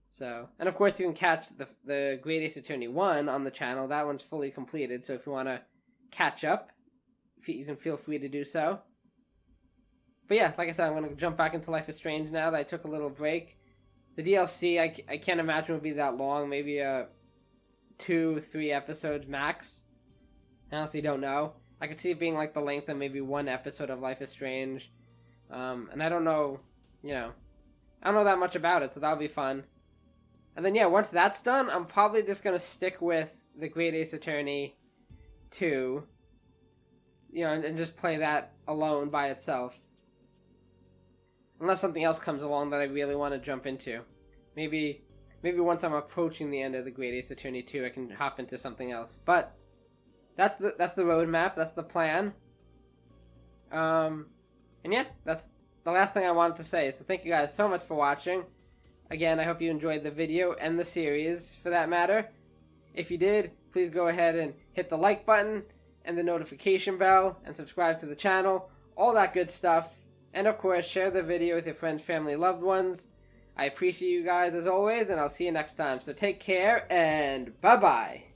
So, and of course you can catch the Great Ace Attorney 1 on the channel. That one's fully completed, so if you want to catch up, you can feel free to do so. But yeah, like I said, I'm going to jump back into Life is Strange now that I took a little break. The DLC, I can't imagine would be that long. Maybe 2-3 episodes max. I honestly don't know. I could see it being like the length of maybe one episode of Life is Strange. And I don't know, I don't know that much about it, so that'll be fun. And then, yeah, once that's done, I'm probably just going to stick with The Great Ace Attorney 2, and just play that alone by itself. Unless something else comes along that I really want to jump into. Maybe once I'm approaching the end of The Great Ace Attorney 2, I can hop into something else. But that's the roadmap, that's the plan. And yeah, that's the last thing I wanted to say. So thank you guys so much for watching. Again, I hope you enjoyed the video and the series, for that matter. If you did, please go ahead and hit the like button and the notification bell and subscribe to the channel. All that good stuff. And of course, share the video with your friends, family, loved ones. I appreciate you guys as always, and I'll see you next time. So take care, and bye-bye.